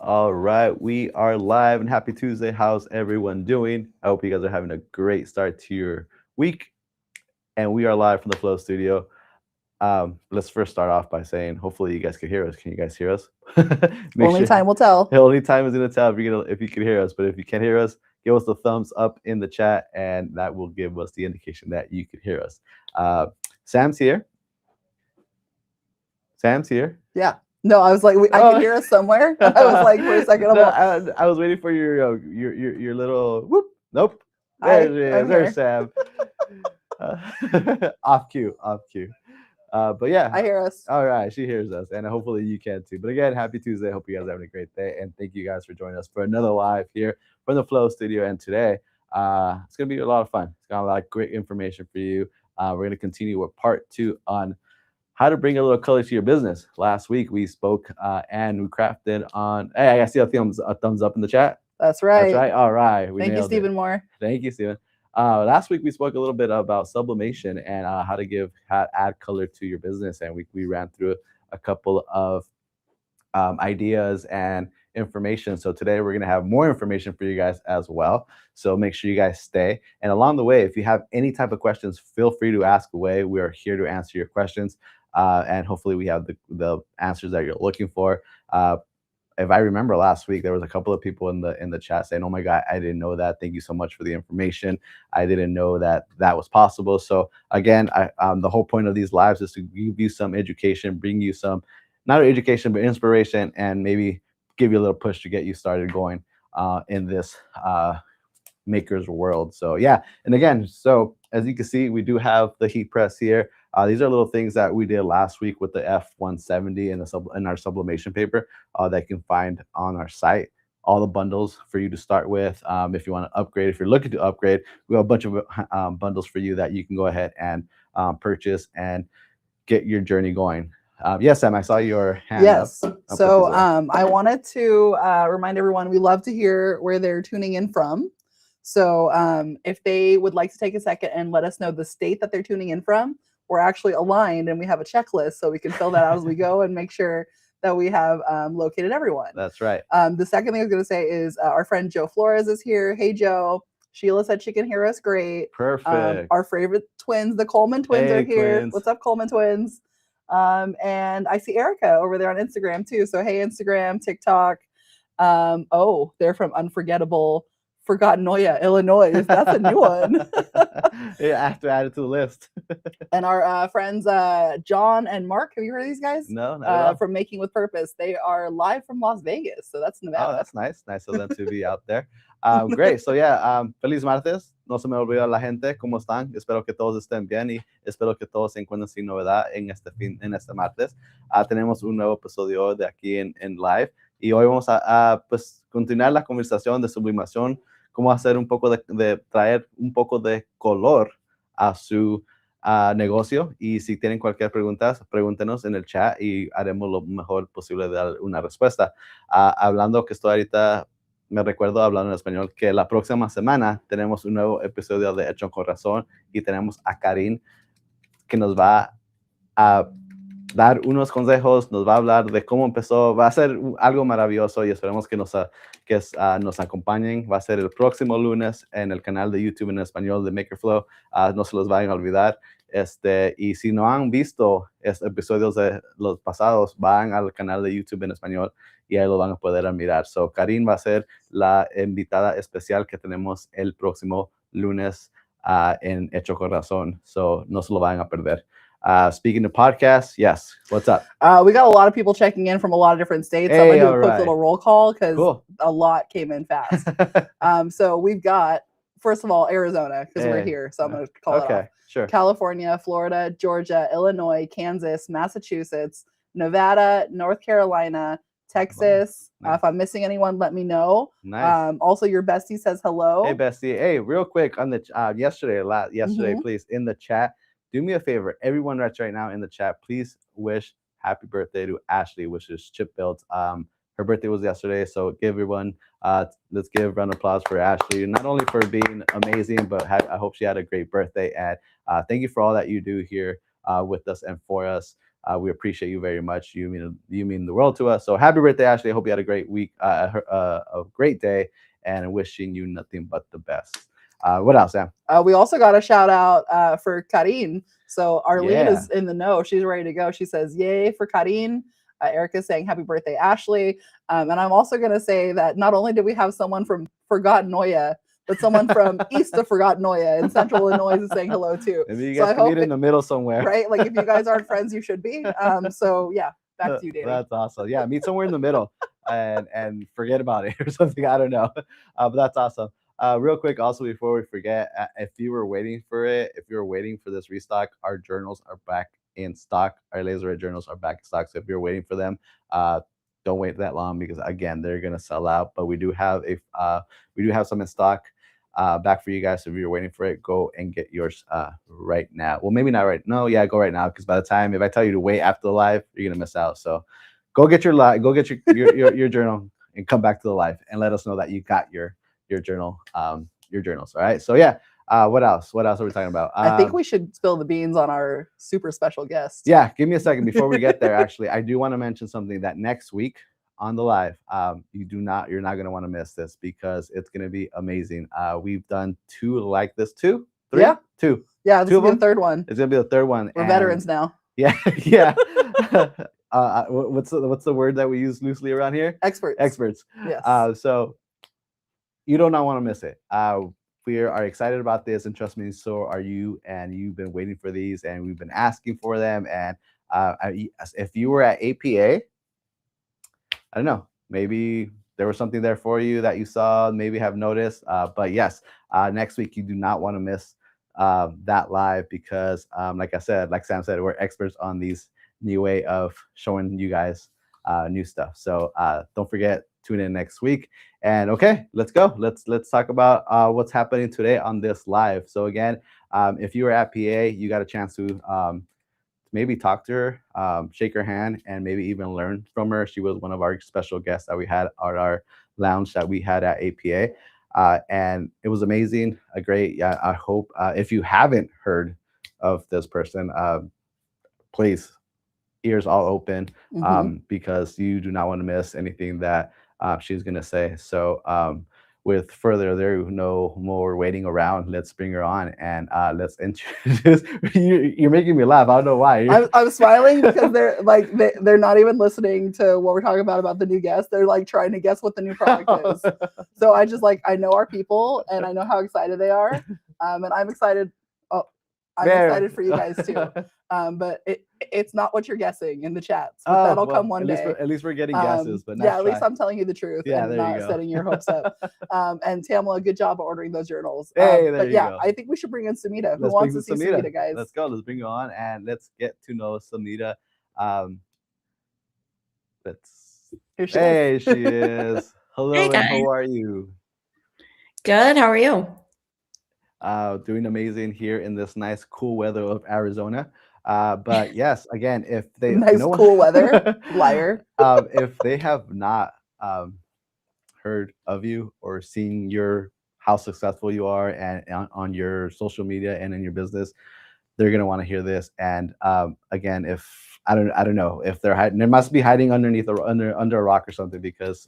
All right, we are live and happy Tuesday. How's everyone doing? I hope you guys are having a great start to your week. And we are live from the Flow Studio. Let's first start off by saying, hopefully you guys can hear us. Can you guys hear us? Only time will tell. Only time is gonna tell if you can hear us. But if you can't hear us, give us the thumbs up in the chat, and that will give us the indication that you can hear us. Sam's here. Sam's here. Yeah. No, I was like, I can hear us somewhere. I was like, for a second, I was waiting for your little whoop. Nope. There she is. There's Sam. Off cue. But yeah, I hear us. All right, she hears us, and hopefully you can too. But again, happy Tuesday. Hope you guys are having a great day, and thank you guys for joining us for another live here from the Flow Studio. And today, it's gonna be a lot of fun. It's got a lot of great information for you. We're gonna continue with part 2 on how to bring a little color to your business. Last week we spoke and we crafted on. Hey, I see a thumbs up in the chat. That's right. That's right. All right. Thank you, Stephen Moore. Thank you, Stephen. Last week we spoke a little bit about sublimation and how to add color to your business, and we ran through a couple of ideas and information. So today we're going to have more information for you guys as well. So make sure you guys stay. And along the way, if you have any type of questions, feel free to ask away. We are here to answer your questions. And hopefully we have the answers that you're looking for. If I remember last week, there was a couple of people in the chat saying, "Oh my God, I didn't know that. Thank you so much for the information. I didn't know that was possible." So again, the whole point of these lives is to give you some education, bring you some, not education, but inspiration, and maybe give you a little push to get you started going in this maker's world. So yeah, and again, so as you can see, we do have the heat press here. These are little things that we did last week with the F170 and our sublimation paper that you can find on our site. All the bundles for you to start with. If you want to upgrade, if you're looking to upgrade, we have a bunch of bundles for you that you can go ahead and purchase and get your journey going. Yes, Sam, I saw your hand yes. up. So I wanted to remind everyone, we love to hear where they're tuning in from. So if they would like to take a second and let us know the state that they're tuning in from, we're actually aligned and we have a checklist so we can fill that out as we go and make sure that we have located everyone. That's right. The second thing I was going to say is our friend Joe Flores is here. Hey, Joe. Sheila said she can hear us great. Perfect. Our favorite twins, the Coleman twins, are here. Twins. What's up, Coleman twins? And I see Erica over there on Instagram too. So hey, Instagram, TikTok. They're from Unforgettable Forgotten-Noya, Illinois. That's a new one. Yeah, I have to add it to the list. And our friends John and Mark, have you heard of these guys? No, not at all. From Making with Purpose. They are live from Las Vegas, so that's Nevada. Oh, that's nice. Nice of them to be out there. Great. So yeah, feliz martes. No se me olvida la gente. ¿Cómo están? Espero que todos estén bien y espero que todos se encuentren sin novedad en este martes. Tenemos un nuevo episodio de aquí en live y hoy vamos a pues continuar la conversación de sublimación, cómo hacer un poco de traer un poco de color a su negocio. Y si tienen cualquier pregunta, pregúntenos en el chat y haremos lo mejor posible de dar una respuesta. Hablando que estoy ahorita, me recuerdo hablando en español, que la próxima semana tenemos un nuevo episodio de Hecho con Razón y tenemos a Karin que nos va a dar unos consejos, nos va a hablar de cómo empezó, va a ser algo maravilloso y esperemos que nos acompañen. Va a ser el próximo lunes en el canal de YouTube en español de Makerflow. No se los vayan a olvidar. Y si no han visto episodios de los pasados, van al canal de YouTube en español y ahí lo van a poder mirar. So, Karin va a ser la invitada especial que tenemos el próximo lunes en Hecho con Razón. So, no se lo vayan a perder. Speaking of podcasts, yes, what's up? We got a lot of people checking in from a lot of different states. So I'm going to do a quick little roll call because a lot came in fast. So we've got, first of all, Arizona, because we're here. So I'm going to call it off. Sure. California, Florida, Georgia, Illinois, Kansas, Massachusetts, Nevada, North Carolina, Texas. Nice. If I'm missing anyone, let me know. Nice. Also, your bestie says hello. Hey, bestie. Hey, real quick on the yesterday, please, in the chat, do me a favor. Everyone that's right now in the chat, please wish happy birthday to Ashley, which is Chip Built. Her birthday was yesterday, so give everyone, let's give a round of applause for Ashley, not only for being amazing, but I hope she had a great birthday. And thank you for all that you do here with us and for us. We appreciate you very much. You mean the world to us. So happy birthday, Ashley. I hope you had a great week, a great day, and wishing you nothing but the best. What else, Sam? We also got a shout out for Karin. So Arlene Yeah. is in the know. She's ready to go. She says, yay for Karin. Erica's saying happy birthday, Ashley. And I'm also going to say that not only did we have someone from Forgotten Noya, but someone from east of Forgotten Noya in Central Illinois is saying hello too. Maybe you guys can meet in the middle somewhere. Right? Like if you guys aren't friends, you should be. So yeah, back to you, Danny. That's awesome. Yeah, meet somewhere in the middle and forget about it or something. I don't know. But that's awesome. Real quick, also before we forget, if you were waiting for this restock, our journals are back in stock. Our laser red journals are back in stock. So if you're waiting for them, don't wait that long because again, they're gonna sell out. But we do have some in stock back for you guys. So if you're waiting for it, go and get yours right now. Well, maybe not right. No, yeah, go right now because by the time if I tell you to wait after the live, you're gonna miss out. So go get your your journal and come back to the live and let us know that you got your journal, your journals. All right. So yeah. What else? What else are we talking about? I think we should spill the beans on our super special guest. Yeah, give me a second before we get there. Actually, I do want to mention something that next week on the live, you're not going to want to miss this because it's going to be amazing. We've done two like this, two. This is the third one. It's going to be the third one. We're veterans now. Yeah, yeah. What's the word that we use loosely around here? Experts. Yes. So you do not want to miss it. We are excited about this, and trust me, so are you. And you've been waiting for these, and we've been asking for them. And if you were at APA, I don't know, maybe there was something there for you that you saw, maybe have noticed. But yes, next week you do not want to miss that live because, like Sam said, we're experts on these new way of showing you guys new stuff. So don't forget, tune in next week. And okay, let's go. Let's talk about what's happening today on this live. So again, if you were at PA, you got a chance to maybe talk to her, shake her hand, and maybe even learn from her. She was one of our special guests that we had at our lounge that we had at APA. And it was amazing, great. I hope if you haven't heard of this person, please, ears all open, because you do not want to miss anything that she's going to say. So with further ado, no more waiting around. Let's bring her on and let's introduce. You're making me laugh. I don't know why. I'm smiling because they're not even listening to what we're talking about the new guest. They're like trying to guess what the new product is. So I know our people and I know how excited they are. And I'm excited. Oh, I'm excited for you guys too. But it's not what you're guessing in the chats. But that'll come one day. At least we're getting guesses. But at least I'm telling you the truth and there not setting your hopes up. And Tamla, good job of ordering those journals. Hey, but yeah, I think we should bring in Sumita. Who wants to see Sumita, guys? Let's go. Let's bring her on and let's get to know Sumita. She is. Hello, hey, and how are you? Good. How are you? Doing amazing here in this nice, cool weather of Arizona. But yes, again, if they cool weather, liar. If they have not heard of you or seen how successful you are and on your social media and in your business, they're gonna want to hear this. And again, if I don't know if they're hiding, they must be hiding underneath or under a rock or something because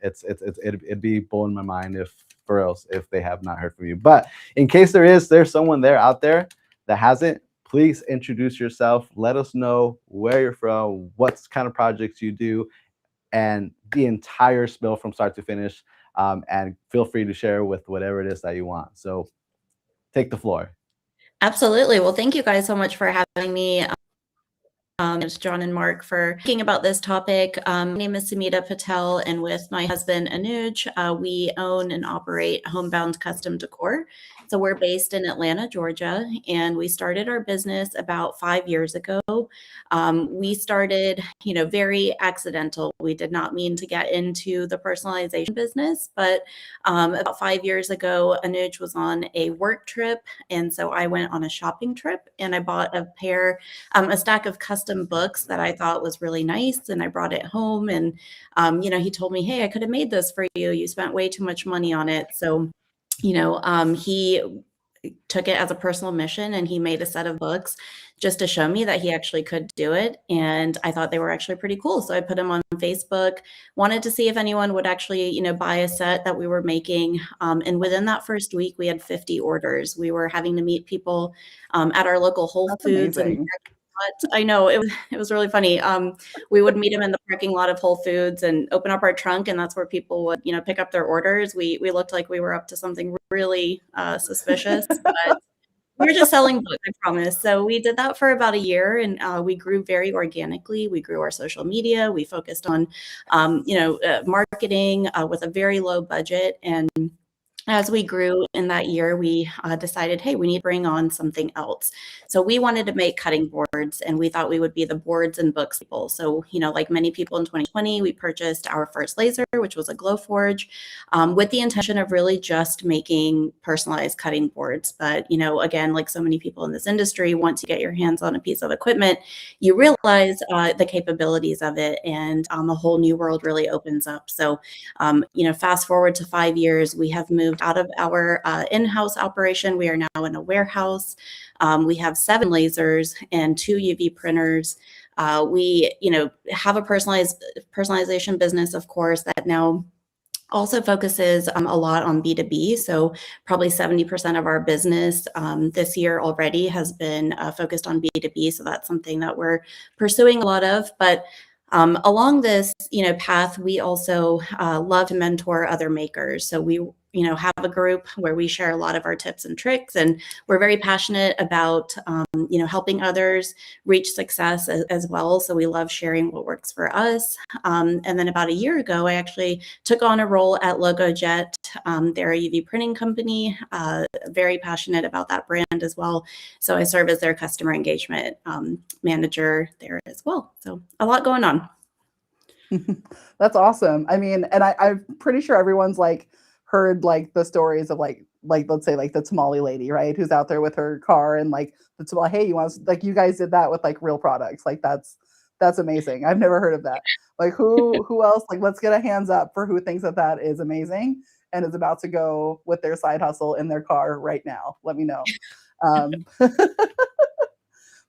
it'd be blowing my mind if they have not heard from you. But in case there's someone out there that hasn't, please introduce yourself. Let us know where you're from, what kind of projects you do, and the entire spill from start to finish. And feel free to share with whatever it is that you want. So take the floor. Absolutely. Well, thank you guys so much for having me. It's John and Mark for thinking about this topic. My name is Sumita Patel, and with my husband Anuj, we own and operate Homebound Custom Decor. So we're based in Atlanta, Georgia, and we started our business about 5 years ago. We started, very accidental. We did not mean to get into the personalization business, but about 5 years ago, Anuj was on a work trip, and so I went on a shopping trip, and I bought a stack of custom books that I thought was really nice, and I brought it home, and he told me, hey, I could have made this for you. You spent way too much money on it. So he took it as a personal mission, and he made a set of books just to show me that he actually could do it. And I thought they were actually pretty cool. So I put them on Facebook, wanted to see if anyone would actually, buy a set that we were making. And within that first week, we had 50 orders. We were having to meet people at our local Whole That's Foods and amazing. I know it was really funny. We would meet them in the parking lot of Whole Foods and open up our trunk, and that's where people would, pick up their orders. We looked like we were up to something really suspicious, but we were just selling books, I promise. So we did that for about a year, and we grew very organically. We grew our social media. We focused on, marketing with a very low budget. And as we grew in that year, we decided, hey, we need to bring on something else. So we wanted to make cutting boards, and we thought we would be the boards and books people. So, like many people in 2020, we purchased our first laser, which was a Glowforge, with the intention of really just making personalized cutting boards. But, again, like so many people in this industry, once you get your hands on a piece of equipment, you realize the capabilities of it, and a whole new world really opens up. So, fast forward to 5 years, we have moved out of our in-house operation. We are now in a warehouse. We have 7 lasers and 2 UV printers. We, have a personalization business, of course, that now also focuses a lot on B2B. So probably 70% of our business this year already has been focused on B2B. So that's something that we're pursuing a lot of. But along this, path, we also love to mentor other makers. So we, have a group where we share a lot of our tips and tricks, and we're very passionate about, helping others reach success as well. So we love sharing what works for us. And then about a year ago, I actually took on a role at LogoJet. They're a UV printing company, very passionate about that brand as well. So I serve as their customer engagement manager there as well. So a lot going on. That's awesome. I mean, and I'm pretty sure everyone's like heard like the stories of like let's say like the tamale lady, right? Who's out there with her car and like the tamale, hey, you want like you guys did that with like real products. Like that's amazing. I've never heard of that. Like who else? Like let's get a hands up for who thinks that is amazing and is about to go with their side hustle in their car right now. Let me know.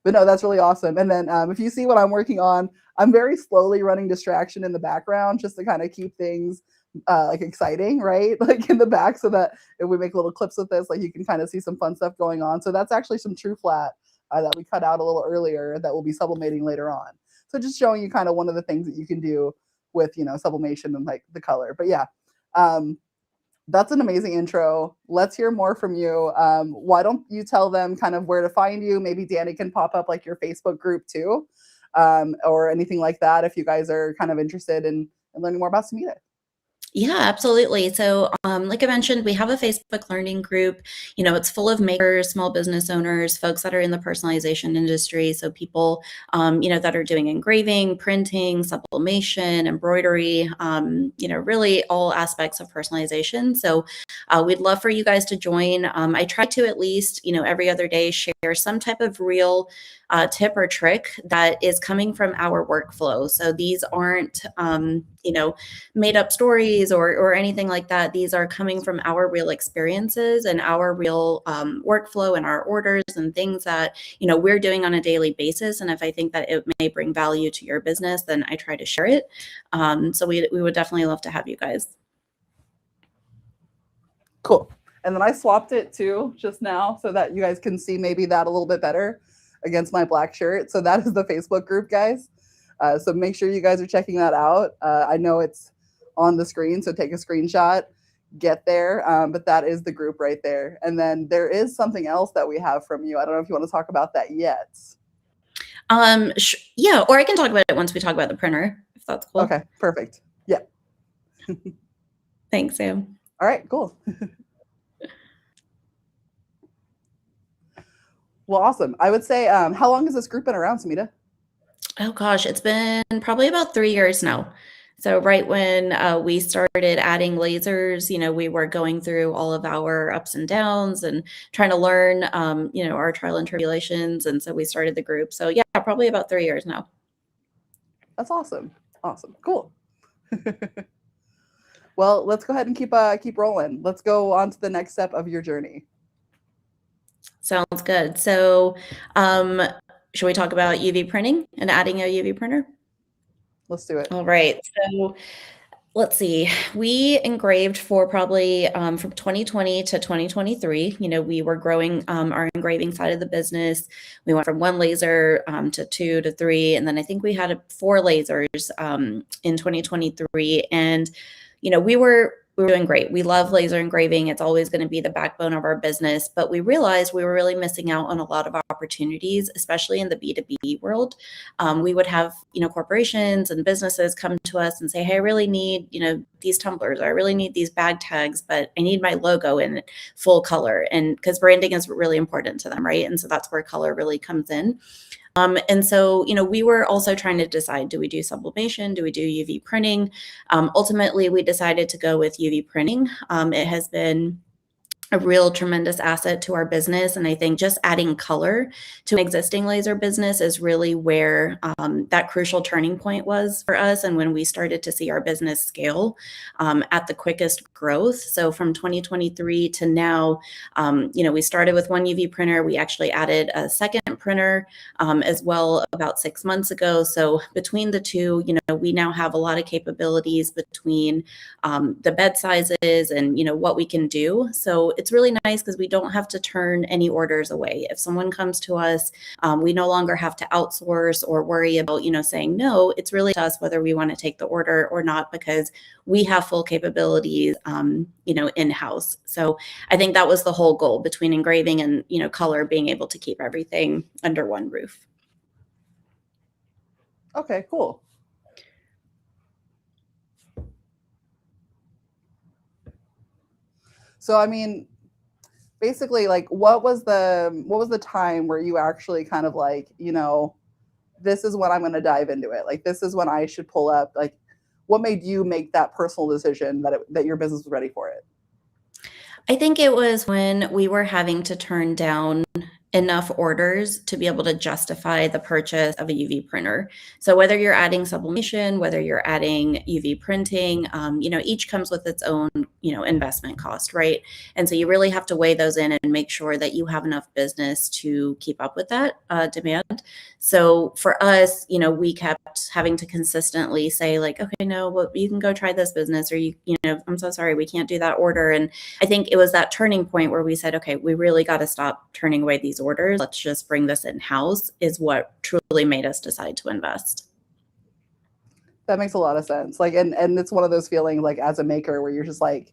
But no, that's really awesome. And then if you see what I'm working on, I'm very slowly running distraction in the background just to kind of keep things like exciting, right? Like in the back, so that if we make little clips with this, like you can kind of see some fun stuff going on. So that's actually some true flat that we cut out a little earlier that will be sublimating later on. So just showing you kind of one of the things that you can do with, sublimation and like the color. But yeah, that's an amazing intro. Let's hear more from you. Why don't you tell them kind of where to find you? Maybe Danny can pop up like your Facebook group too, or anything like that if you guys are kind of interested in learning more about Sumita. Yeah, absolutely. So, like I mentioned, we have a Facebook learning group. It's full of makers, small business owners, folks that are in the personalization industry. So people, that are doing engraving, printing, sublimation, embroidery, really all aspects of personalization. So we'd love for you guys to join. I try to at least, every other day share some type of real tip or trick that is coming from our workflow. So these aren't, made up stories or anything like that. These are coming from our real experiences and our real workflow and our orders and things that, we're doing on a daily basis. And if I think that it may bring value to your business, then I try to share it. So we would definitely love to have you guys. Cool. And then I swapped it too just now so that you guys can see maybe that a little bit better against my black shirt. So that is the Facebook group, guys. So make sure you guys are checking that out. I know it's on the screen, so take a screenshot, get there. But that is the group right there. And then there is something else that we have from you. I don't know if you want to talk about that yet. Yeah, or I can talk about it once we talk about the printer, if that's cool. Okay, perfect. Yeah. Thanks, Sam. All right, cool. Well, awesome. I would say, how long has this group been around, Sumita? Oh gosh, it's been probably about 3 years now. So right when we started adding lasers, we were going through all of our ups and downs and trying to learn, our trial and tribulations. And so we started the group. So yeah, probably about 3 years now. That's awesome. Awesome. Cool. Well, let's go ahead and keep rolling. Let's go on to the next step of your journey. Sounds good. So, should we talk about UV printing and adding a UV printer? Let's do it. All right. So let's see. We engraved for probably from 2020 to 2023. We were growing our engraving side of the business. We went from one laser to two to three, and then I think we had four lasers in 2023. And we were doing great. We love laser engraving. It's always going to be the backbone of our business. But we realized we were really missing out on a lot of opportunities, especially in the B2B world. We would have, corporations and businesses come to us and say, hey, I really need, these tumblers, or I really need these bag tags, but I need my logo in full color. And because branding is really important to them, right? And so that's where color really comes in. And so, we were also trying to decide, do we do sublimation? Do we do UV printing? Ultimately, we decided to go with UV printing. It has been a real tremendous asset to our business. And I think just adding color to an existing laser business is really where that crucial turning point was for us. And when we started to see our business scale at the quickest growth. So from 2023 to now, we started with one UV printer. We actually added a second printer as well about 6 months ago. So between the two, we now have a lot of capabilities between the bed sizes and, what we can do. So it's really nice because we don't have to turn any orders away. If someone comes to us, we no longer have to outsource or worry about, saying no. It's really to us whether we want to take the order or not, because we have full capabilities, in-house. So I think that was the whole goal between engraving and, color, being able to keep everything under one roof. Okay, cool. So, I mean, basically, like, what was the time where you actually kind of like, this is when I'm going to dive into it. Like, this is when I should pull up. Like, what made you make that personal decision that your business was ready for it? I think it was when we were having to turn down enough orders to be able to justify the purchase of a UV printer. So whether you're adding sublimation, whether you're adding UV printing, each comes with its own, investment cost, right? And so you really have to weigh those in and make sure that you have enough business to keep up with that demand. So for us, we kept having to consistently say like, okay, no, well, you can go try this business, or I'm so sorry, we can't do that order. And I think it was that turning point where we said, okay, we really got to stop turning away these orders. Let's just bring this in-house, is what truly made us decide to invest. That makes a lot of sense. Like, and it's one of those feelings like as a maker where you're just like,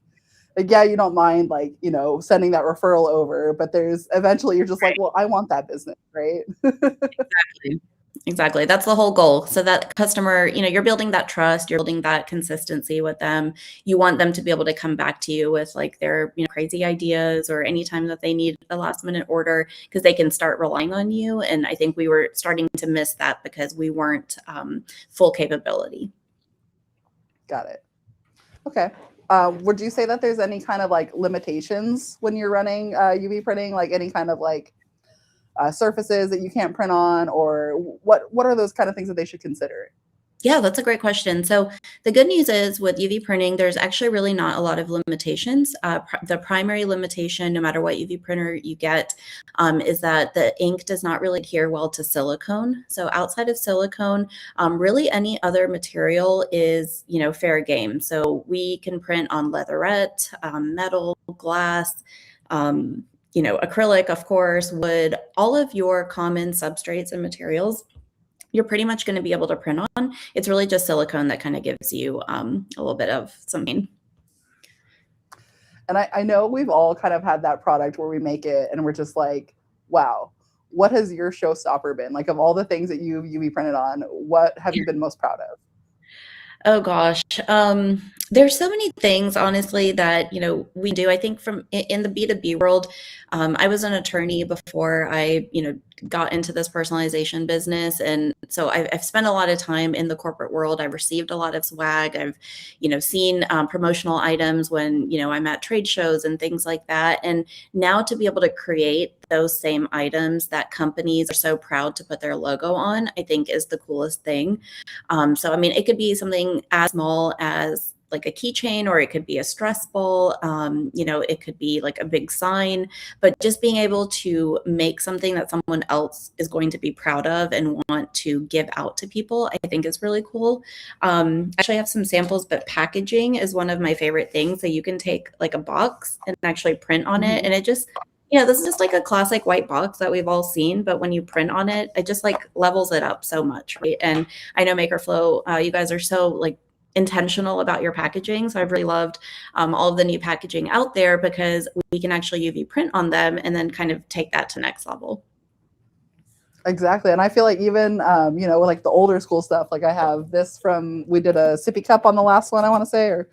yeah, you don't mind like, sending that referral over, but there's eventually you're just like, well, I want that business, right? Exactly. That's the whole goal. So that customer, you're building that trust, you're building that consistency with them. You want them to be able to come back to you with like their, crazy ideas, or anytime that they need a last minute order, because they can start relying on you. And I think we were starting to miss that because we weren't full capability. Got it. Okay. Would you say that there's any kind of like limitations when you're running UV printing, like any kind of like surfaces that you can't print on, or what are those kind of things that they should consider? Yeah, that's a great question. So the good news is with UV printing, there's actually really not a lot of limitations. The primary limitation, no matter what UV printer you get, is that the ink does not really adhere well to silicone. So outside of silicone, really any other material is, fair game. So we can print on leatherette, metal, glass, acrylic, of course, wood, all of your common substrates and materials, you're pretty much going to be able to print on. It's really just silicone that kind of gives you a little bit of something. And I know we've all kind of had that product where we make it and we're just like, wow, what has your showstopper been? Like, of all the things that you've UV printed on, what have you been most proud of? Oh gosh. There's so many things, honestly, that, we do. I think in the B2B world, I was an attorney before I, got into this personalization business. And so I've spent a lot of time in the corporate world. I've received a lot of swag. I've, seen promotional items when, I'm at trade shows and things like that. And now to be able to create those same items that companies are so proud to put their logo on, I think is the coolest thing. So, I mean, it could be something as small as like a keychain, or it could be a stress ball. It could be like a big sign, but just being able to make something that someone else is going to be proud of and want to give out to people, I think is really cool. Actually, I have some samples, but packaging is one of my favorite things. So you can take like a box and actually print on it, and it just, this is just like a classic white box that we've all seen, but when you print on it, it just like levels it up so much, right? And I know MakerFlow, you guys are so like intentional about your packaging. So I've really loved all of the new packaging out there, because we can actually UV print on them and then kind of take that to next level. Exactly. And I feel like even, like the older school stuff, like I have this we did a sippy cup on the last one, I want to say, or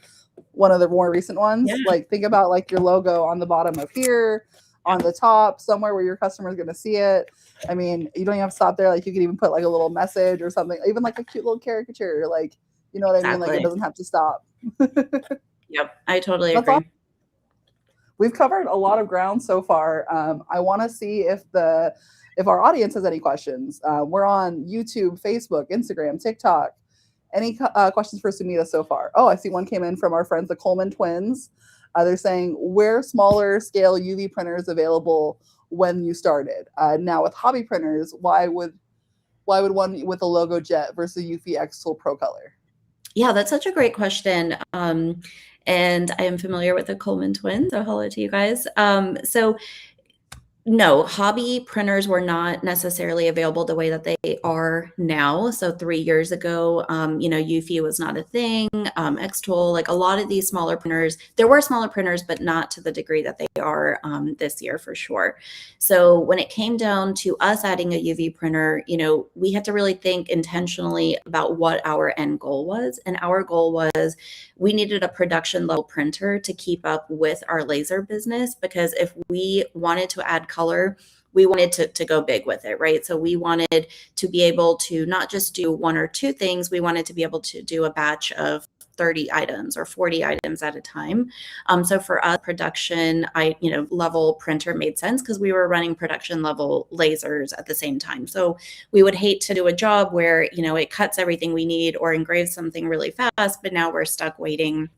one of the more recent ones. Yeah. Like think about like your logo on the bottom of here, on the top, somewhere where your customer is going to see it. I mean, you don't even have to stop there. Like you could even put like a little message or something, even like a cute little caricature, like, you know what I mean? Like it doesn't have to stop. Yep, I totally agree. Awesome. We've covered a lot of ground so far. I want to see if our audience has any questions. We're on YouTube, Facebook, Instagram, TikTok. Any questions for Sumita so far? Oh, I see one came in from our friends, the Coleman twins. They're saying, were smaller scale UV printers available when you started? Now with hobby printers, why would one with a logo jet versus UV X Tool Pro Color? Yeah, that's such a great question. And I am familiar with the Coleman twins, so hello to you guys. So no, hobby printers were not necessarily available the way that they are now. So 3 years ago, UV was not a thing. Xtool, like a lot of these smaller printers, there were smaller printers, but not to the degree that they are this year for sure. So when it came down to us adding a UV printer, we had to really think intentionally about what our end goal was. And our goal was we needed a production level printer to keep up with our laser business, because if we wanted to add color, we wanted to go big with it, right? So we wanted to be able to not just do 1 or 2 things, we wanted to be able to do a batch of 30 items or 40 items at a time. So for us, production, level printer made sense, because we were running production level lasers at the same time. So we would hate to do a job where, it cuts everything we need or engraves something really fast, but now we're stuck waiting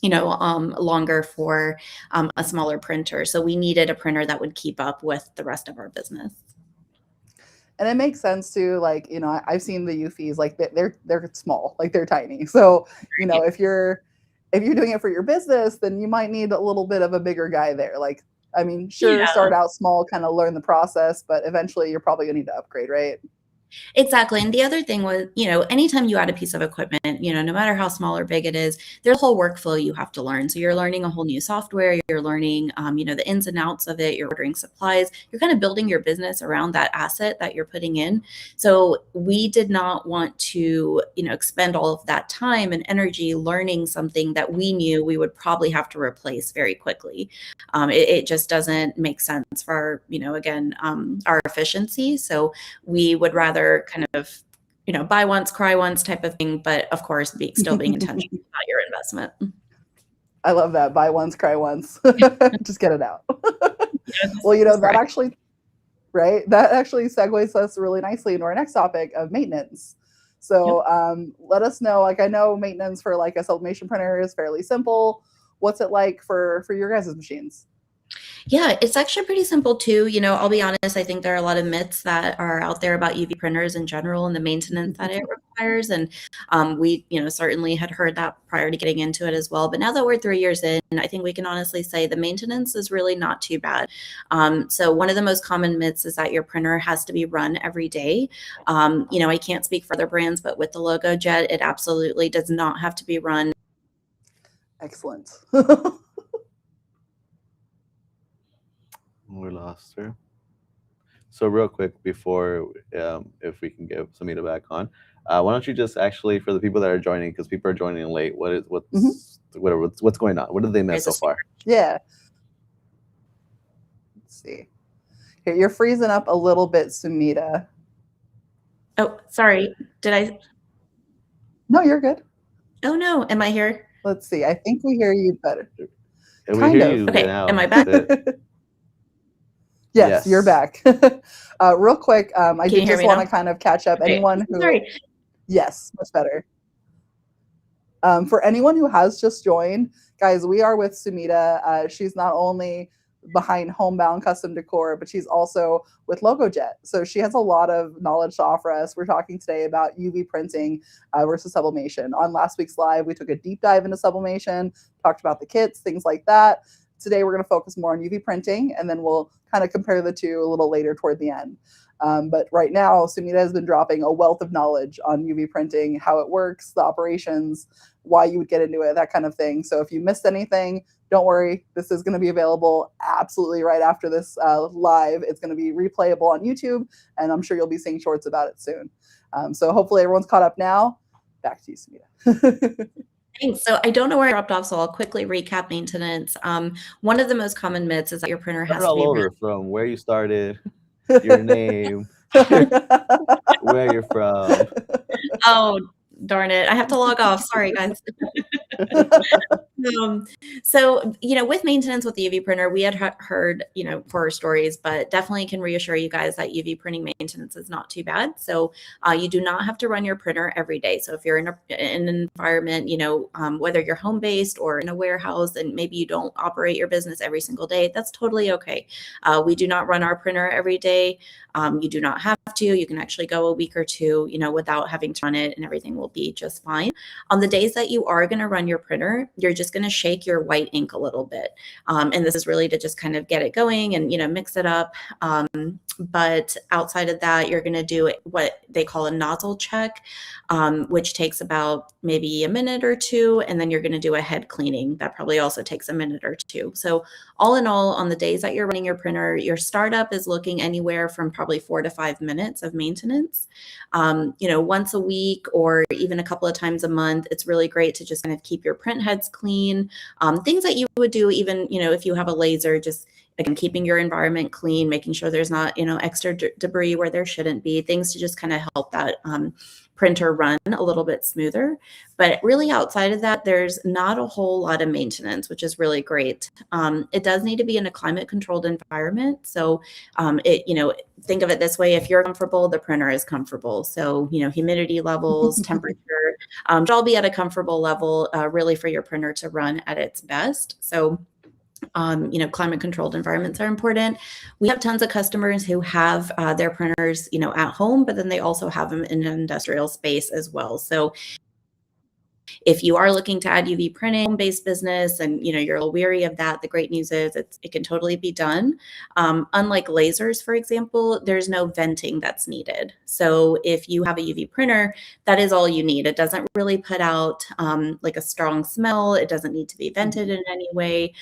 longer for a smaller printer. So we needed a printer that would keep up with the rest of our business. And it makes sense too. Like, I've seen the UFIs, like they're small, like they're tiny. So, if you're doing it for your business, then you might need a little bit of a bigger guy there. Like, I mean, sure, start out small, kind of learn the process, but eventually you're probably gonna need to upgrade, right? Exactly. And the other thing was, anytime you add a piece of equipment, no matter how small or big it is, there's a whole workflow you have to learn. So you're learning a whole new software, you're learning, the ins and outs of it, you're ordering supplies, you're kind of building your business around that asset that you're putting in. So we did not want to, expend all of that time and energy learning something that we knew we would probably have to replace very quickly. It just doesn't make sense for our efficiency. So we would rather kind of, buy once, cry once type of thing, but of course, still being intentional about your investment. I love that. Buy once, cry once. Just get it out. Well, that actually segues us really nicely into our next topic of maintenance. So let us know, like, I know maintenance for like a sublimation printer is fairly simple. What's it like for your guys' machines? Yeah, it's actually pretty simple too. I'll be honest, I think there are a lot of myths that are out there about UV printers in general and the maintenance that it requires. And we, certainly had heard that prior to getting into it as well. But now that we're 3 years in, I think we can honestly say the maintenance is really not too bad. So one of the most common myths is that your printer has to be run every day. I can't speak for other brands, but with the Logo Jet, it absolutely does not have to be run. Excellent. We lost her. So real quick before, if we can get Sumita back on, why don't you just actually, for the people that are joining, because people are joining late, what's going on? What did they miss so far? Yeah. Let's see. Here, you're freezing up a little bit, Sumita. Oh, sorry. Did I? No, you're good. Oh no, am I here? Let's see. I think we hear you better. We hear you okay, now. Am I back? Yes, you're back. Real quick, I just want to kind of catch up. Okay. Anyone who... Sorry. Yes, much better. For anyone who has just joined, guys, we are with Sumita. She's not only behind Homebound Custom Decor, but she's also with LogoJet. So she has a lot of knowledge to offer us. We're talking today about UV printing versus sublimation. On last week's live, we took a deep dive into sublimation, talked about the kits, things like that. Today, we're going to focus more on UV printing, and then we'll kind of compare the two a little later toward the end. But right now, Sumita has been dropping a wealth of knowledge on UV printing, how it works, the operations, why you would get into it, that kind of thing. So if you missed anything, don't worry. This is going to be available absolutely right after this live. It's going to be replayable on YouTube, and I'm sure you'll be seeing shorts about it soon. So hopefully everyone's caught up now. Back to you, Sumita. Thanks. So I don't know where I dropped off, so I'll quickly recap maintenance. One of the most common myths is that your printer has to be all over from where you started, your name, where you're from. Oh, darn it. I have to log off. Sorry, guys. So, with maintenance with the UV printer, we had heard, horror stories, but definitely can reassure you guys that UV printing maintenance is not too bad. So you do not have to run your printer every day. So if you're in an environment, whether you're home-based or in a warehouse and maybe you don't operate your business every single day, that's totally okay. We do not run our printer every day. You do not have to. You can actually go a week or two, without having to run it, and everything will be just fine. On the days that you are going to run your printer, you're just going to shake your white ink a little bit. And this is really to just kind of get it going and, mix it up. But outside of that, you're going to do what they call a nozzle check, which takes about maybe a minute or two. And then you're going to do a head cleaning. That probably also takes a minute or two. So all in all, on the days that you're running your printer, your startup is looking anywhere from probably 4 to 5 minutes of maintenance. Once a week or even a couple of times a month, it's really great to just kind of keep your print heads clean. Things that you would do even, if you have a laser, just again, keeping your environment clean, making sure there's not, extra debris where there shouldn't be, things to just kind of help that printer run a little bit smoother. But really outside of that, there's not a whole lot of maintenance, which is really great. It does need to be in a climate controlled environment. So think of it this way: if you're comfortable, the printer is comfortable. So, humidity levels, temperature, should all be at a comfortable level, really for your printer to run at its best. So climate controlled environments are important. We have tons of customers who have their printers, at home, but then they also have them in an industrial space as well. So if you are looking to add UV printing, home-based business, and you're a little weary of that, the great news is it can totally be done. Unlike lasers, for example, there's no venting that's needed. So if you have a UV printer, that is all you need. It doesn't really put out like a strong smell. It doesn't need to be vented in any way.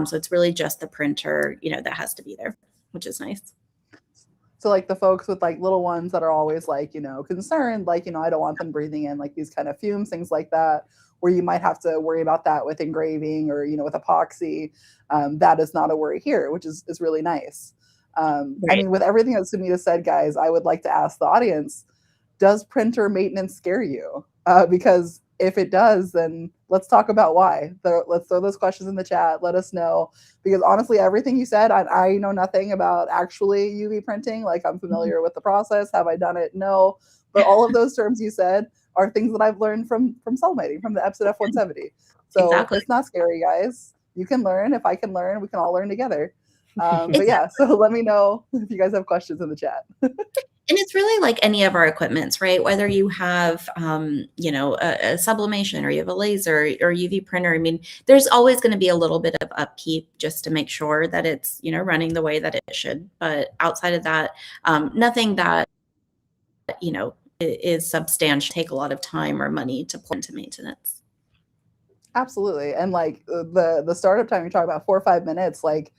So it's really just the printer, that has to be there, which is nice. So like the folks with like little ones that are always like, concerned, like, I don't want them breathing in like these kind of fumes, things like that, where you might have to worry about that with engraving or, with epoxy. That is not a worry here, which is really nice. Right. I mean, with everything that Sumita said, guys, I would like to ask the audience, does printer maintenance scare you? Because if it does, then let's talk about why. Let's throw those questions in the chat. Let us know. Because honestly, everything you said, I know nothing about actually UV printing. Like, I'm familiar with the process. Have I done it? No. But all of those terms you said are things that I've learned from sublimating, from the episode F170. So exactly. It's not scary, guys. You can learn. If I can learn, we can all learn together. But yeah, so let me know if you guys have questions in the chat. And it's really like any of our equipments, right? Whether you have, a sublimation or you have a laser or UV printer. I mean, there's always going to be a little bit of upkeep just to make sure that it's, running the way that it should. But outside of that, nothing that, is substantial, take a lot of time or money to pour into maintenance. Absolutely. And like the startup time, you're talking about 4 or 5 minutes, like,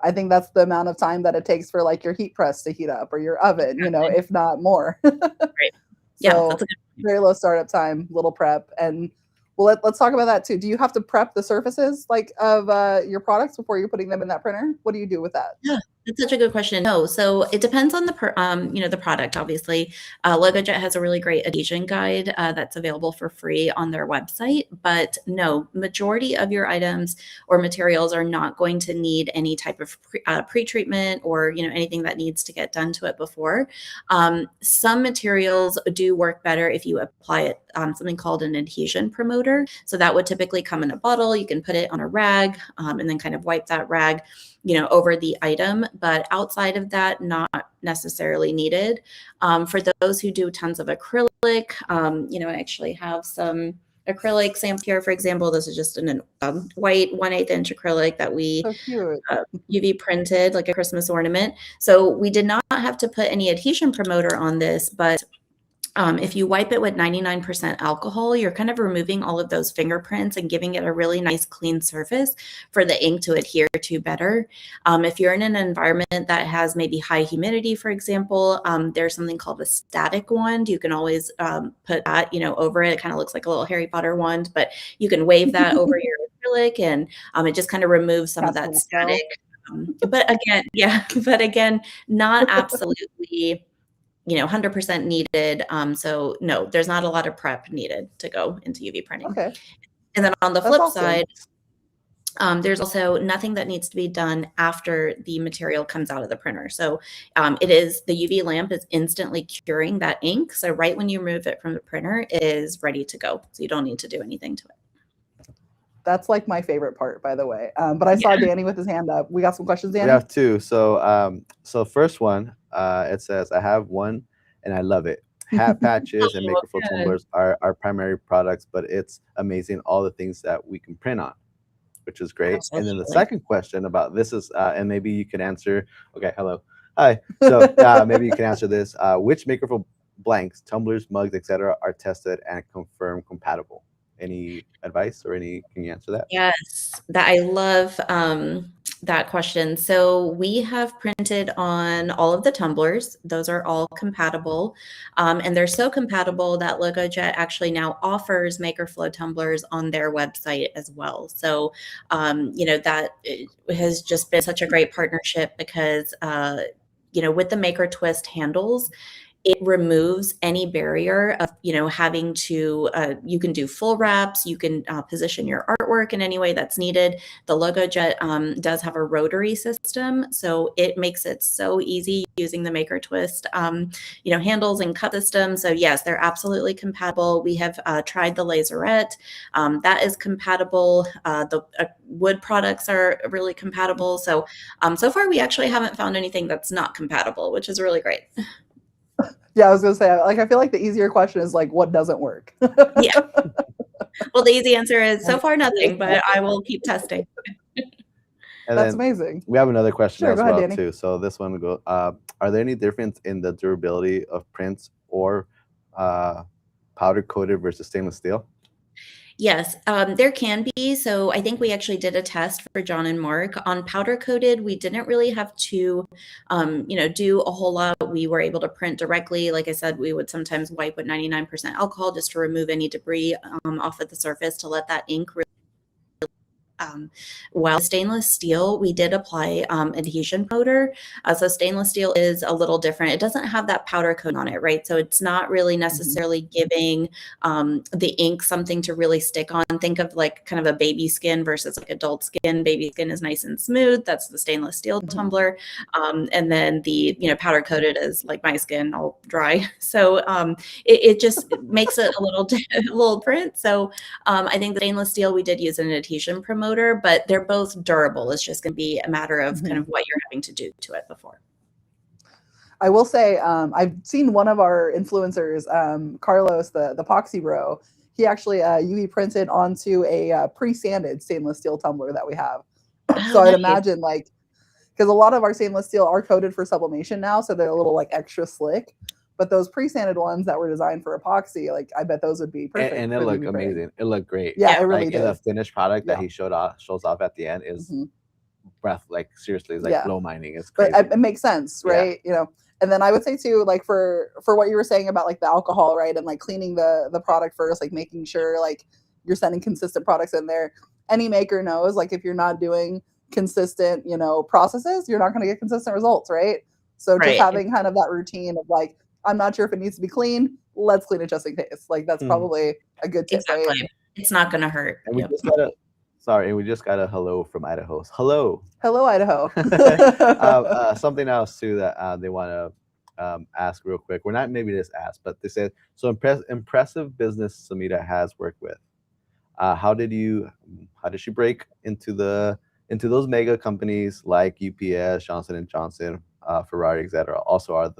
I think that's the amount of time that it takes for like your heat press to heat up or your oven, if not more. Right. Yeah. So very low startup time, little prep. And well, let's talk about that too. Do you have to prep the surfaces like of your products before you're putting them in that printer? What do you do with that? Yeah, That's such a good question. No, so it depends on the the product. Obviously, LogoJet has a really great adhesion guide that's available for free on their website. But no, majority of your items or materials are not going to need any type of pre-treatment or anything that needs to get done to it before. Some materials do work better if you apply it something called an adhesion promoter. So that would typically come in a bottle. You can put it on a rag and then kind of wipe that rag over the item, but outside of that, not necessarily needed. For those who do tons of acrylic, I actually have some acrylic sample here. For example, this is just an white 1/8 inch acrylic that we So cute. UV printed like a Christmas ornament. So we did not have to put any adhesion promoter on this, but if you wipe it with 99% alcohol, you're kind of removing all of those fingerprints and giving it a really nice clean surface for the ink to adhere to better. If you're in an environment that has maybe high humidity, for example, there's something called a static wand. You can always put that, over it. It kind of looks like a little Harry Potter wand, but you can wave that over your acrylic and it just kind of removes some of that static. But again, not absolutely 100% needed. So no, there's not a lot of prep needed to go into UV printing. Okay. And then on the flip awesome. side, there's also nothing that needs to be done after the material comes out of the printer. So the UV lamp is instantly curing that ink. So right when you remove it from the printer, it is ready to go. So you don't need to do anything to it. That's like my favorite part, by the way. But I saw Danny with his hand up. We got some questions, Danny? We have two. So first one, it says, I have one and I love it. Hat patches and Maker Flow tumblers are our primary products, but it's amazing all the things that we can print on, which is great. Absolutely. And then the second question about this is, and maybe you can answer, okay, hello. Hi. So maybe you can answer this. Which Maker Flow blanks, tumblers, mugs, etc. are tested and confirmed compatible? Any advice or can you answer that? Yes, I love that question. So we have printed on all of the tumblers. Those are all compatible. And they're so compatible that LogoJet actually now offers MakerFlow tumblers on their website as well. So, that has just been such a great partnership because, with the Maker Twist handles, it removes any barrier of, having to, you can do full wraps, you can position your artwork in any way that's needed. The LogoJet does have a rotary system, so it makes it so easy using the Maker Twist, handles and cut system. So yes, they're absolutely compatible. We have tried the Laserette, that is compatible. The wood products are really compatible. So, so far we actually haven't found anything that's not compatible, which is really great. Yeah, I was gonna say, I feel like the easier question is like, what doesn't work? Yeah. Well, the easy answer is so far nothing, but I will keep testing. And that's amazing. We have another question as well Danny. too. So this one will go. Are there any difference in the durability of prints or powder coated versus stainless steel? Yes, there can be. So I think we actually did a test for John and Mark on powder coated. We didn't really have to, do a whole lot. We were able to print directly. Like I said, we would sometimes wipe with 99% alcohol just to remove any debris off of the surface to let that ink really. While stainless steel, we did apply adhesion powder. So stainless steel is a little different. It doesn't have that powder coat on it, right? So it's not really necessarily giving the ink something to really stick on. Think of like kind of a baby skin versus like adult skin. Baby skin is nice and smooth. That's the stainless steel tumbler. And then the powder coated is like my skin, all dry. So it just makes it a little print. So I think the stainless steel, we did use an adhesion promoter, but they're both durable. It's just going to be a matter of kind of what you're having to do to it before. I will say, I've seen one of our influencers, Carlos, the epoxy bro. He actually UV printed onto a pre-sanded stainless steel tumbler that we have. So I'd imagine because a lot of our stainless steel are coated for sublimation now, so they're a little extra slick. But those pre-sanded ones that were designed for epoxy, I bet those would be perfect. And it looked amazing. It looked great. Yeah, it really did. The finished product that he shows off at the end is breath. Seriously, it's blow mining. It's crazy. But it makes sense, right? Yeah. And then I would say too, for what you were saying about the alcohol, right, and cleaning the product first, making sure you're sending consistent products in there. Any maker knows if you're not doing consistent, processes, you're not going to get consistent results, right? So just Right. having kind of that routine of like, I'm not sure if it needs to be cleaned, let's clean it just in case. Like that's probably a good tip, right? Exactly. It's not going to hurt. And we Yep. just got a hello from Idaho. Hello. Hello, Idaho. Something else too that they want to ask real quick. We're not maybe just ask, but they said, so impressive business Sumita has worked with. How did she break into those mega companies like UPS, Johnson & Johnson, Ferrari, etc.? Also, are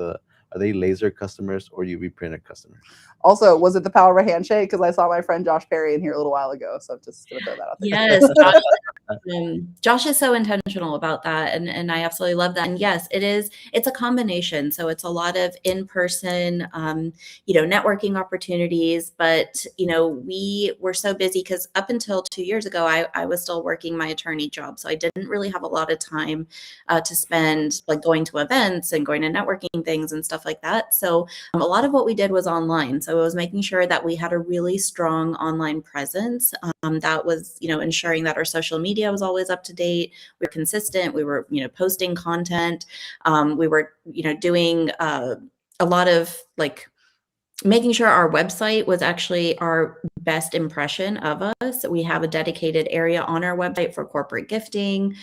they laser customers or UV printed customers? Also, was it the power of a handshake? Because I saw my friend Josh Perry in here a little while ago, so I'm just gonna throw that out there. Yes, Josh is so intentional about that, and I absolutely love that. And yes, it's a combination. So it's a lot of in-person, networking opportunities. But we were so busy because up until 2 years ago, I was still working my attorney job, so I didn't really have a lot of time to spend like going to events and going to networking things and stuff like that. So a lot of what we did was online. So it was making sure that we had a really strong online presence. That was, ensuring that our social media was always up to date. We were consistent. We were, posting content. We were, doing a lot of like making sure our website was actually our best impression of us. We have a dedicated area on our website for corporate gifting,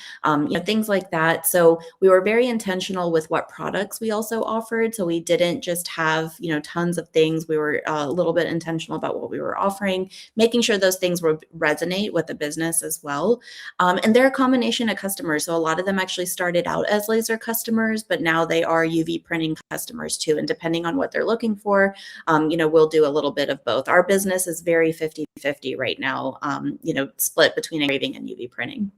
things like that. So we were very intentional with what products we also offered. So we didn't just have, tons of things. We were a little bit intentional about what we were offering, making sure those things would resonate with the business as well. And they're a combination of customers. So a lot of them actually started out as laser customers, but now they are UV printing customers too. And depending on what they're looking for, we'll do a little bit of both. Our business is very 50-50 right now, split between engraving and UV printing.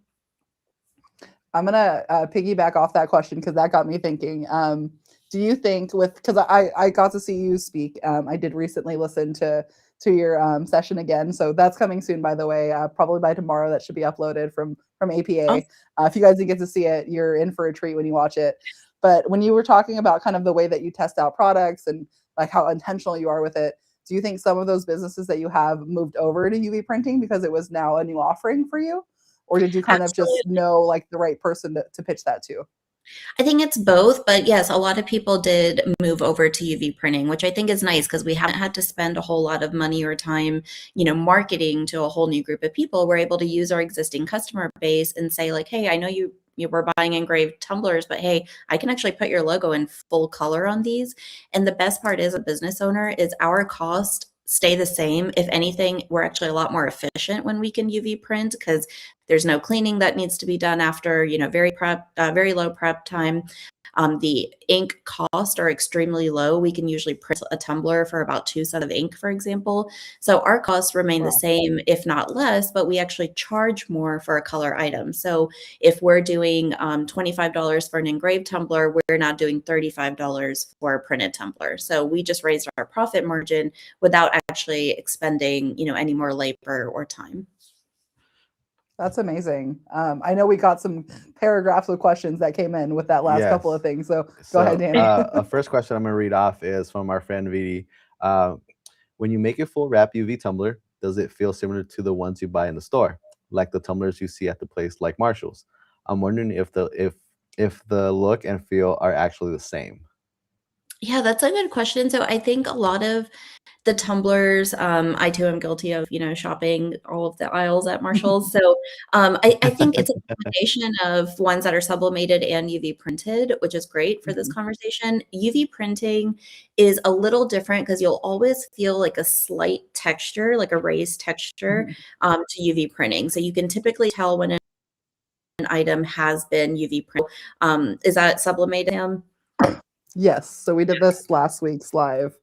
I'm going to piggyback off that question because that got me thinking. Do you think because I got to see you speak. I did recently listen to your session again. So that's coming soon, by the way, probably by tomorrow. That should be uploaded from APA. If you guys didn't get to see it, you're in for a treat when you watch it. But when you were talking about kind of the way that you test out products and like how intentional you are with it, do you think some of those businesses that you have moved over to UV printing because it was now a new offering for you? Or did you kind of just know like the right person to pitch that to? I think it's both, but yes, a lot of people did move over to UV printing, which I think is nice because we haven't had to spend a whole lot of money or time, marketing to a whole new group of people. We're able to use our existing customer base and say like, hey, I know you were buying engraved tumblers, but hey, I can actually put your logo in full color on these. And the best part is a business owner is our cost stay the same. If anything, we're actually a lot more efficient when we can UV print because there's no cleaning that needs to be done after, very low prep time. The ink costs are extremely low. We can usually print a tumbler for about 2 sets of ink, for example. So our costs remain the same, if not less, but we actually charge more for a color item. So if we're doing $25 for an engraved tumbler, we're not doing $35 for a printed tumbler. So we just raised our profit margin without actually expending, any more labor or time. That's amazing. I know we got some paragraphs of questions that came in with that last couple of things. So go ahead, Danny. First question I'm going to read off is from our friend Vidi. When you make a full wrap UV tumbler, does it feel similar to the ones you buy in the store, like the tumblers you see at the place like Marshall's? I'm wondering if the look and feel are actually the same. Yeah, that's a good question. So I think a lot of the tumblers, I too am guilty of, shopping all of the aisles at Marshall's. So I think it's a combination of ones that are sublimated and UV printed, which is great for this conversation. UV printing is a little different because you'll always feel like a slight texture, like a raised texture to UV printing. So you can typically tell when an item has been UV printed. Is that sublimated? Yes. So we did this last week's live.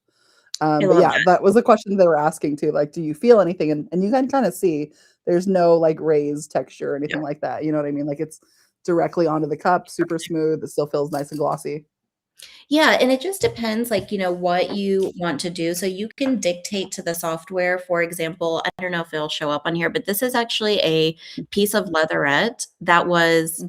But yeah, that was a question they were asking too. Like, do you feel anything? And you can kind of see there's no like raised texture or anything like that. You know what I mean? Like it's directly onto the cup, super smooth. It still feels nice and glossy. Yeah, and it just depends, like, what you want to do. So you can dictate to the software, for example, I don't know if it'll show up on here, but this is actually a piece of leatherette that was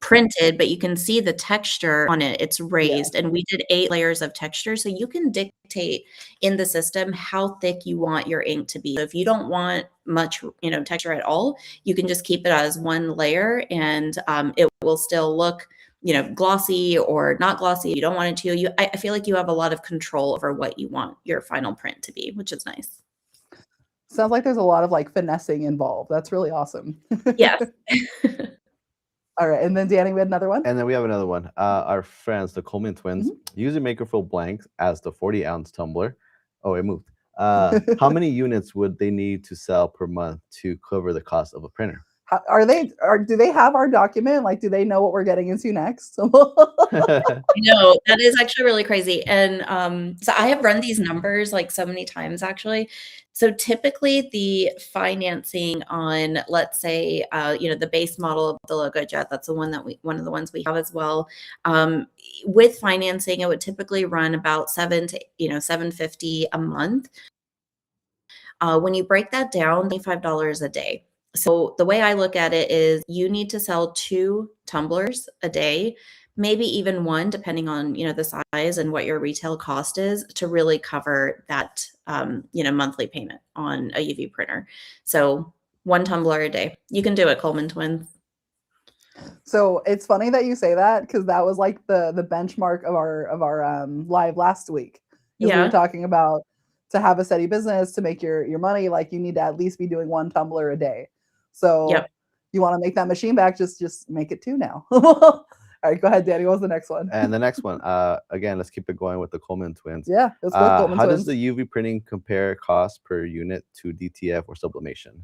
printed, but you can see the texture on it. It's raised, and we did 8 layers of texture, so you can dictate in the system how thick you want your ink to be. So if you don't want much, texture at all, you can just keep it as one layer, and it will still look, glossy or not glossy. You don't want it to. I feel like you have a lot of control over what you want your final print to be, which is nice. Sounds like there's a lot of like finessing involved. That's really awesome. Yes. All right, and then Danny, we had another one. And then we have another one. Our friends, the Coleman twins, using Makerfill blanks as the 40-ounce tumbler. Oh, it moved. How many units would they need to sell per month to cover the cost of a printer? Do they have our document? Like, do they know what we're getting into next? No, that is actually really crazy. And so I have run these numbers like so many times actually. So typically the financing on, let's say, the base model of the Logo Jet, that's one of the ones we have as well. With financing, it would typically run about $750 a month. When you break that down, $25 a day. So the way I look at it is you need to sell 2 tumblers a day, maybe even 1, depending on, the size and what your retail cost is, to really cover that, monthly payment on a UV printer. So 1 tumbler a day. You can do it, Coleman twins. So it's funny that you say that, because that was like the benchmark of our live last week. We were talking about, to have a steady business, to make your money, like you need to at least be doing 1 tumbler a day. So you want to make that machine back, just make it 2 now. All right, go ahead, Danny. What was the next one? And the next one, again, let's keep it going with the Coleman twins. Yeah, let's go with Coleman how twins. does the UV printing compare cost per unit to DTF or sublimation?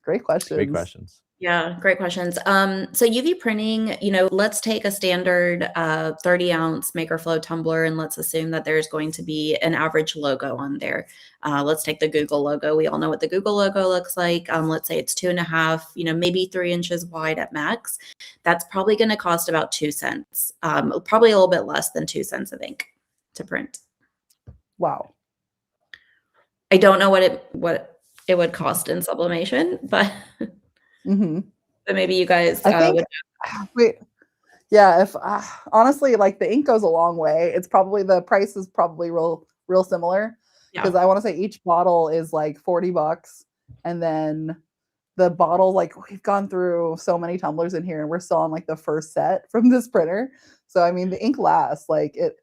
Great questions. Great questions. Yeah, great questions. So UV printing, let's take a standard 30-ounce Makerflow tumbler, and let's assume that there's going to be an average logo on there. Let's take the Google logo. We all know what the Google logo looks like. Let's say it's 2.5, maybe 3 inches wide at max. That's probably going to cost about 2 cents, probably a little bit less than 2 cents of ink to print. Wow. I don't know what it would cost in sublimation, but but maybe you guys I think, if honestly, like the ink goes a long way. It's probably, the price is probably real similar, because I want to say each bottle is like $40, and then the bottle, like we've gone through so many tumblers in here, and we're still on like the first set from this printer. So I mean, the ink lasts, like it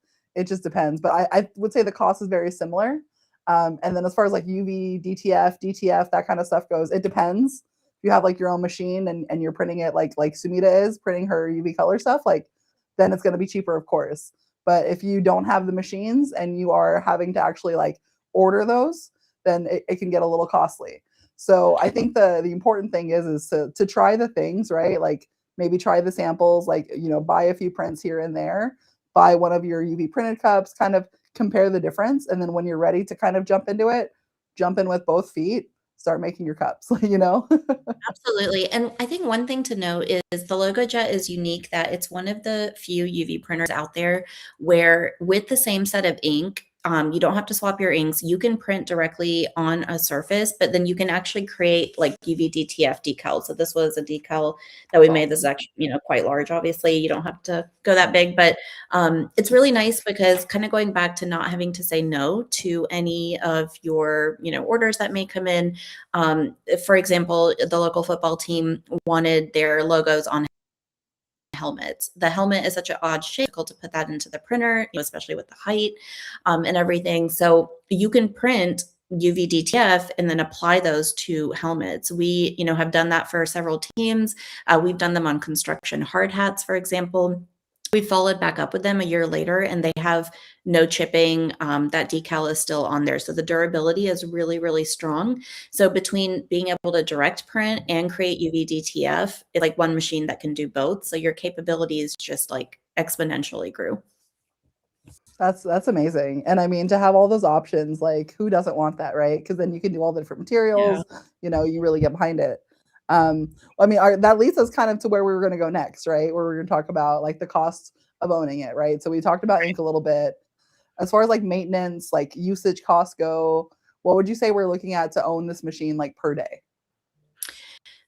just depends, but I would say the cost is very similar. And then as far as like UV, DTF, that kind of stuff goes, it depends. If you have like your own machine and you're printing it like Sumita is printing her UV color stuff, like then it's going to be cheaper, of course. But if you don't have the machines and you are having to actually like order those, then it can get a little costly. So I think the important thing is to try the things, right? Like maybe try the samples, like, buy a few prints here and there, buy one of your UV printed cups, kind of compare the difference. And then when you're ready to kind of jump into it, jump in with both feet, start making your cups, Absolutely. And I think one thing to note is the Logo Jet is unique, that it's one of the few UV printers out there where with the same set of ink, you don't have to swap your inks. You can print directly on a surface, but then you can actually create like UV DTF decals. So this was a decal that we made. This is actually, quite large. Obviously, you don't have to go that big, but it's really nice because kind of going back to not having to say no to any of your, orders that may come in. For example, the local football team wanted their logos on helmets. The helmet is such an odd shape, difficult to put that into the printer, especially with the height and everything. So you can print UV DTF and then apply those to helmets. We, have done that for several teams. We've done them on construction hard hats, for example. We followed back up with them a year later, and they have no chipping. That decal is still on there. So the durability is really, really strong. So between being able to direct print and create UV DTF, it's like one machine that can do both. So your capabilities just like exponentially grew. That's amazing. And I mean, to have all those options, like who doesn't want that, right? Because then you can do all the different materials, you really get behind it. I mean, that leads us kind of to where we were going to go next, right? Where we're going to talk about like the cost of owning it, right? So we talked about ink a little bit. As far as like maintenance, like usage costs go, what would you say we're looking at to own this machine like per day?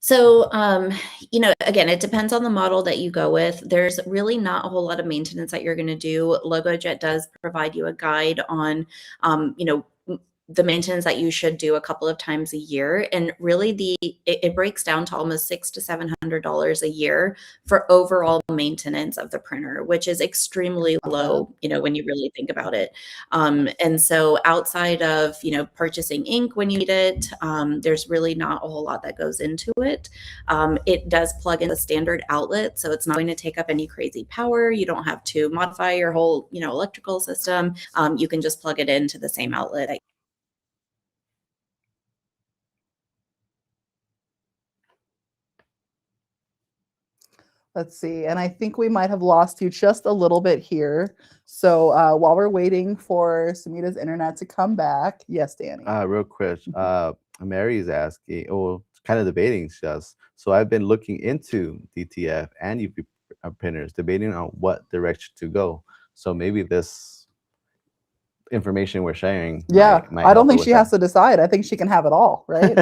So, again, it depends on the model that you go with. There's really not a whole lot of maintenance that you're going to do. LogoJet does provide you a guide on, the maintenance that you should do a couple of times a year. And really it breaks down to almost $600 to $700 a year for overall maintenance of the printer, which is extremely low, when you really think about it. And so outside of, purchasing ink when you need it, there's really not a whole lot that goes into it. It does plug in a standard outlet, so it's not going to take up any crazy power. You don't have to modify your whole, electrical system. You can just plug it into the same outlet. Let's see. And I think we might have lost you just a little bit here. So while we're waiting for Sumita's internet to come back. Yes, Danny. Real quick. Mary's asking, kind of debating just. So I've been looking into DTF and UV printers, debating on what direction to go. So maybe this information we're sharing. Might I don't think she has to decide. I think she can have it all, right?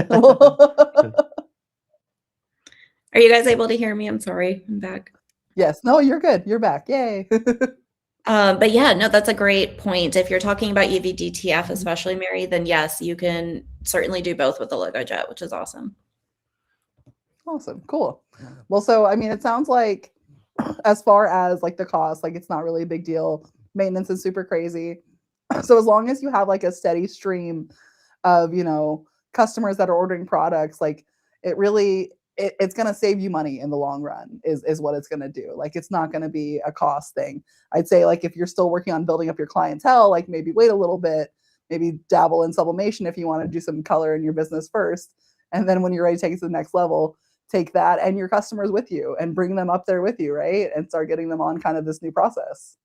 Are you guys able to hear me? I'm sorry. I'm back. Yes. No, you're good. You're back. Yay. But yeah, no, that's a great point. If you're talking about UV DTF, especially, Mary, then yes, you can certainly do both with the LogoJet, which is awesome. Awesome. Cool. Well, so, I mean, it sounds like as far as like the cost, like it's not really a big deal. Maintenance is super crazy. So as long as you have like a steady stream of, customers that are ordering products, like it really, it's going to save you money in the long run is what it's going to do. Like, it's not going to be a cost thing. I'd say, like, if you're still working on building up your clientele, like maybe wait a little bit, maybe dabble in sublimation if you want to do some color in your business first. And then when you're ready to take it to the next level, take that and your customers with you and bring them up there with you, right? And start getting them on kind of this new process.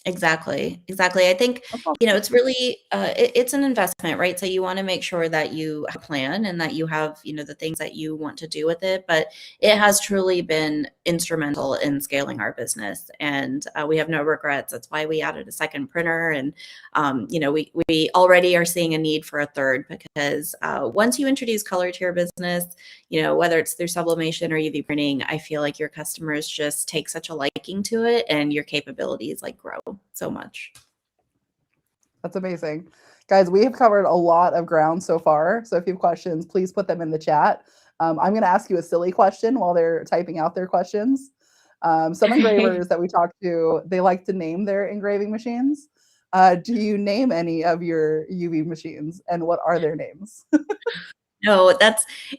Exactly. I think, it's really, it's an investment, right? So you want to make sure that you have a plan and that you have, the things that you want to do with it. But it has truly been instrumental in scaling our business, and we have no regrets. That's why we added a second printer, and we already are seeing a need for a third, because once you introduce color to your business, whether it's through sublimation or UV printing, I feel like your customers just take such a liking to it, and your capabilities like grow so much. That's amazing. Guys, we have covered a lot of ground so far. So if you have questions, please put them in the chat. I'm going to ask you a silly question while they're typing out their questions. Some engravers that we talked to, they like to name their engraving machines. Do you name any of your UV machines, and what are their names? No,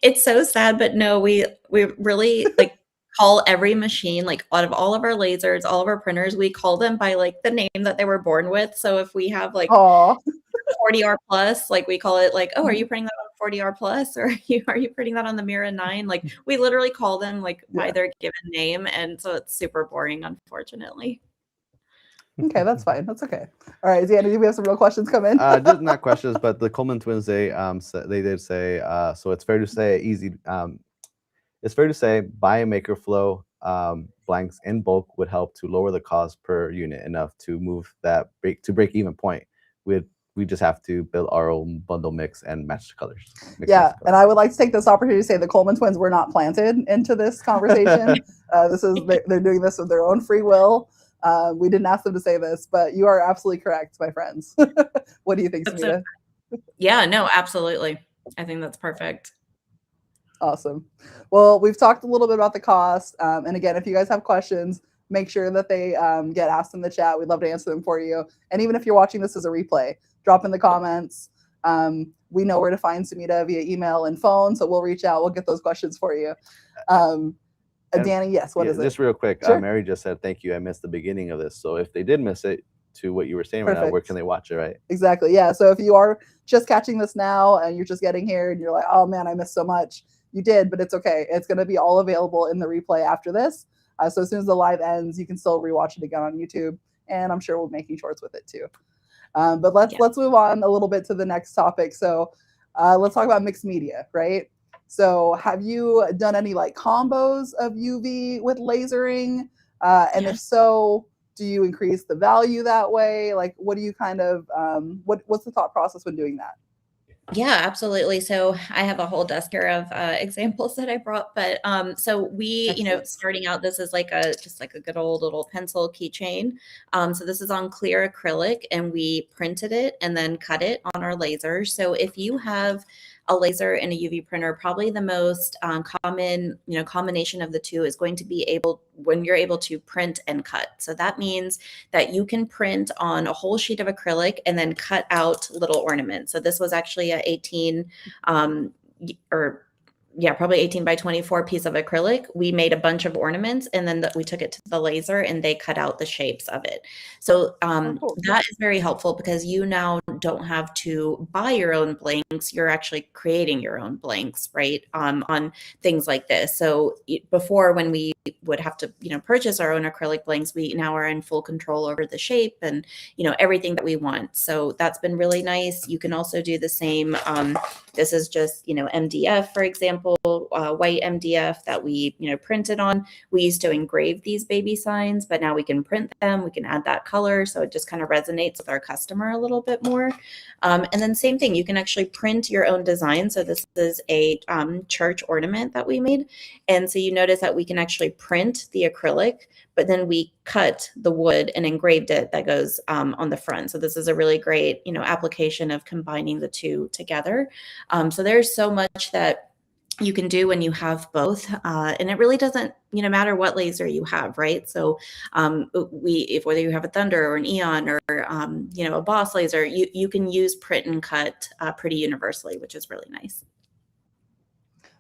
it's so sad, but no, we really like call every machine, like out of all of our lasers, all of our printers, we call them by like the name that they were born with. So if we have like 40R plus, like we call it like, oh, are you printing that on 40R plus, or are you printing that on the Mira 9? Like we literally call them like by their given name, and so it's super boring, unfortunately. Okay, that's fine. That's okay. All right, Deanna, do we have some real questions come in? Just not questions, but the Coleman twins, they did say, so it's fair to say it's fair to say buying MakerFlow blanks in bulk would help to lower the cost per unit enough to move that break even point. We just have to build our own bundle mix and match the colors. And I would like to take this opportunity to say the Coleman twins were not planted into this conversation. They're doing this of their own free will. We didn't ask them to say this, but you are absolutely correct, my friends. What do you think, Sumita? Yeah, no, absolutely. I think that's perfect. Awesome. Well, we've talked a little bit about the cost. And again, if you guys have questions, make sure that they get asked in the chat. We'd love to answer them for you. And even if you're watching this as a replay, drop in the comments. We know where to find Sumita via email and phone, so we'll reach out. We'll get those questions for you. Danny, yes, what is it? Just real quick, Sure. Mary just said, thank you. I missed the beginning of this. So if they did miss it, to what you were saying right now, where can they watch it, right? Exactly. Yeah. So if you are just catching this now and you're just getting here and you're like, oh man, I missed so much. You did, but it's okay. It's going to be all available in the replay after this. So as soon as the live ends, you can still rewatch it again on YouTube. And I'm sure we'll be making shorts with it too. But let's move on a little bit to the next topic. So let's talk about mixed media, right? So have you done any like combos of UV with lasering? And if so, do you increase the value that way? Like, what do you kind of, what's the thought process when doing that? Yeah, absolutely. So I have a whole desk here of examples that I brought, but so we, Excellent. starting out, this is like just like a good old little pencil keychain. So this is on clear acrylic, and we printed it and then cut it on our laser. So if you have a laser and a UV printer, probably the most common, combination of the two is going to be when you're able to print and cut. So that means that you can print on a whole sheet of acrylic and then cut out little ornaments. So this was actually a 18 or yeah, probably 18 by 24 piece of acrylic. We made a bunch of ornaments, and then we took it to the laser and they cut out the shapes of it. So Cool. that is very helpful because you now don't have to buy your own blanks. You're actually creating your own blanks, right? On things like this. So before, when we would have to, purchase our own acrylic blanks, we now are in full control over the shape and, everything that we want. So that's been really nice. You can also do the same. This is just, MDF, for example, white MDF that we, printed on. We used to engrave these baby signs, but now we can print them. We can add that color. So it just kind of resonates with our customer a little bit more. And then same thing, you can actually print your own design. So this is a church ornament that we made. And so you notice that we can actually print the acrylic, but then we cut the wood and engraved it that goes on the front. So this is a really great, application of combining the two together. So there's so much that you can do when you have both, and it really doesn't, matter what laser you have, right? So whether you have a Thunder or an Eon or a Boss laser, you can use print and cut pretty universally, which is really nice.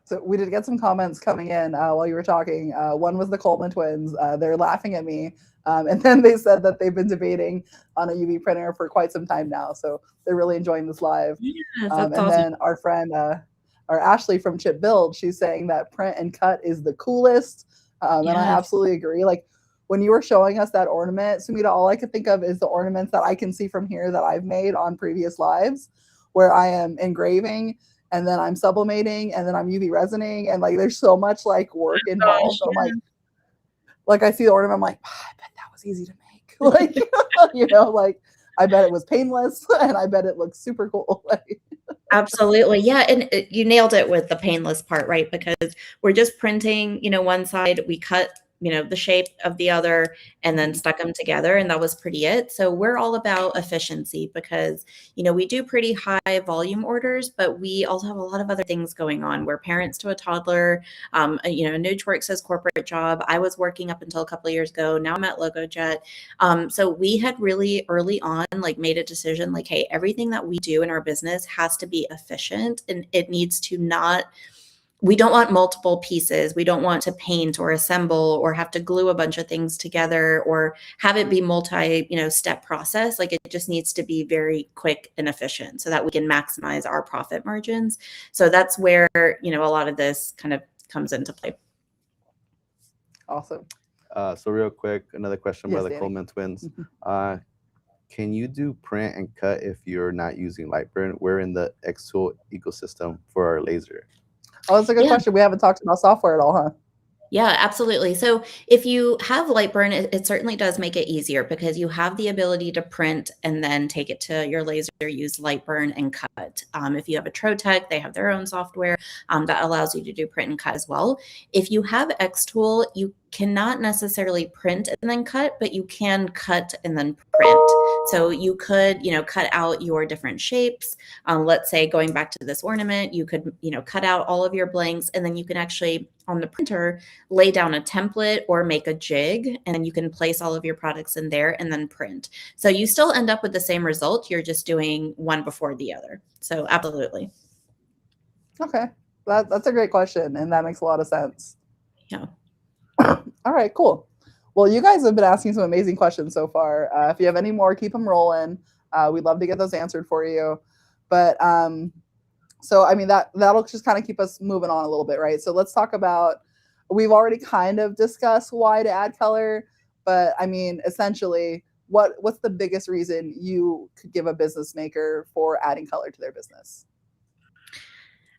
So we did get some comments coming in while you were talking. One was the Coleman twins. They're laughing at me. And then they said that they've been debating on a UV printer for quite some time now. So they're really enjoying this live. Yes, and awesome. Then our friend, our Ashley from Chip Build, she's saying that print and cut is the coolest. And I absolutely agree. Like when you were showing us that ornament, Sumita, all I could think of is the ornaments that I can see from here that I've made on previous lives, where I am engraving and then I'm sublimating and then I'm UV resining, and like there's so much like work involved. So I'm like I see the ornament, I'm like, I bet that was easy to make. Like, like I bet it was painless, and I bet it looks super cool. Absolutely. Yeah. And you nailed it with the painless part, right? Because we're just printing, one side, we cut, the shape of the other and then stuck them together. And that was pretty it. So we're all about efficiency because, we do pretty high volume orders, but we also have a lot of other things going on. We're parents to a toddler. Nuge works his corporate job. I was working up until a couple of years ago. Now I'm at LogoJet. So we had really early on, made a decision like, hey, everything that we do in our business has to be efficient, and it needs to we don't want multiple pieces. We don't want to paint or assemble or have to glue a bunch of things together or have it be step process. Like it just needs to be very quick and efficient so that we can maximize our profit margins. So that's where, a lot of this kind of comes into play. Awesome. So real quick, another question by the Danny. Coleman twins. Can you do print and cut if you're not using Lightburn? We're in the Xtool ecosystem for our laser. Oh, that's a good question. We haven't talked about software at all, huh? Yeah, absolutely. So if you have Lightburn, it certainly does make it easier because you have the ability to print and then take it to your laser, use Lightburn and cut. If you have a Trotec, they have their own software that allows you to do print and cut as well. If you have Xtool, you cannot necessarily print and then cut, but you can cut and then print. So you could, cut out your different shapes. Let's say going back to this ornament, you could, cut out all of your blanks, and then you can actually on the printer lay down a template or make a jig, and then you can place all of your products in there and then print. So you still end up with the same result. You're just doing one before the other. So absolutely. Okay. That's a great question, and that makes a lot of sense. Yeah. All right, cool. Well, you guys have been asking some amazing questions so far. If you have any more, keep them rolling. We'd love to get those answered for you. But so, I mean, that'll just kind of keep us moving on a little bit, right? So let's talk about, we've already kind of discussed why to add color, but I mean, essentially, what's the biggest reason you could give a business maker for adding color to their business?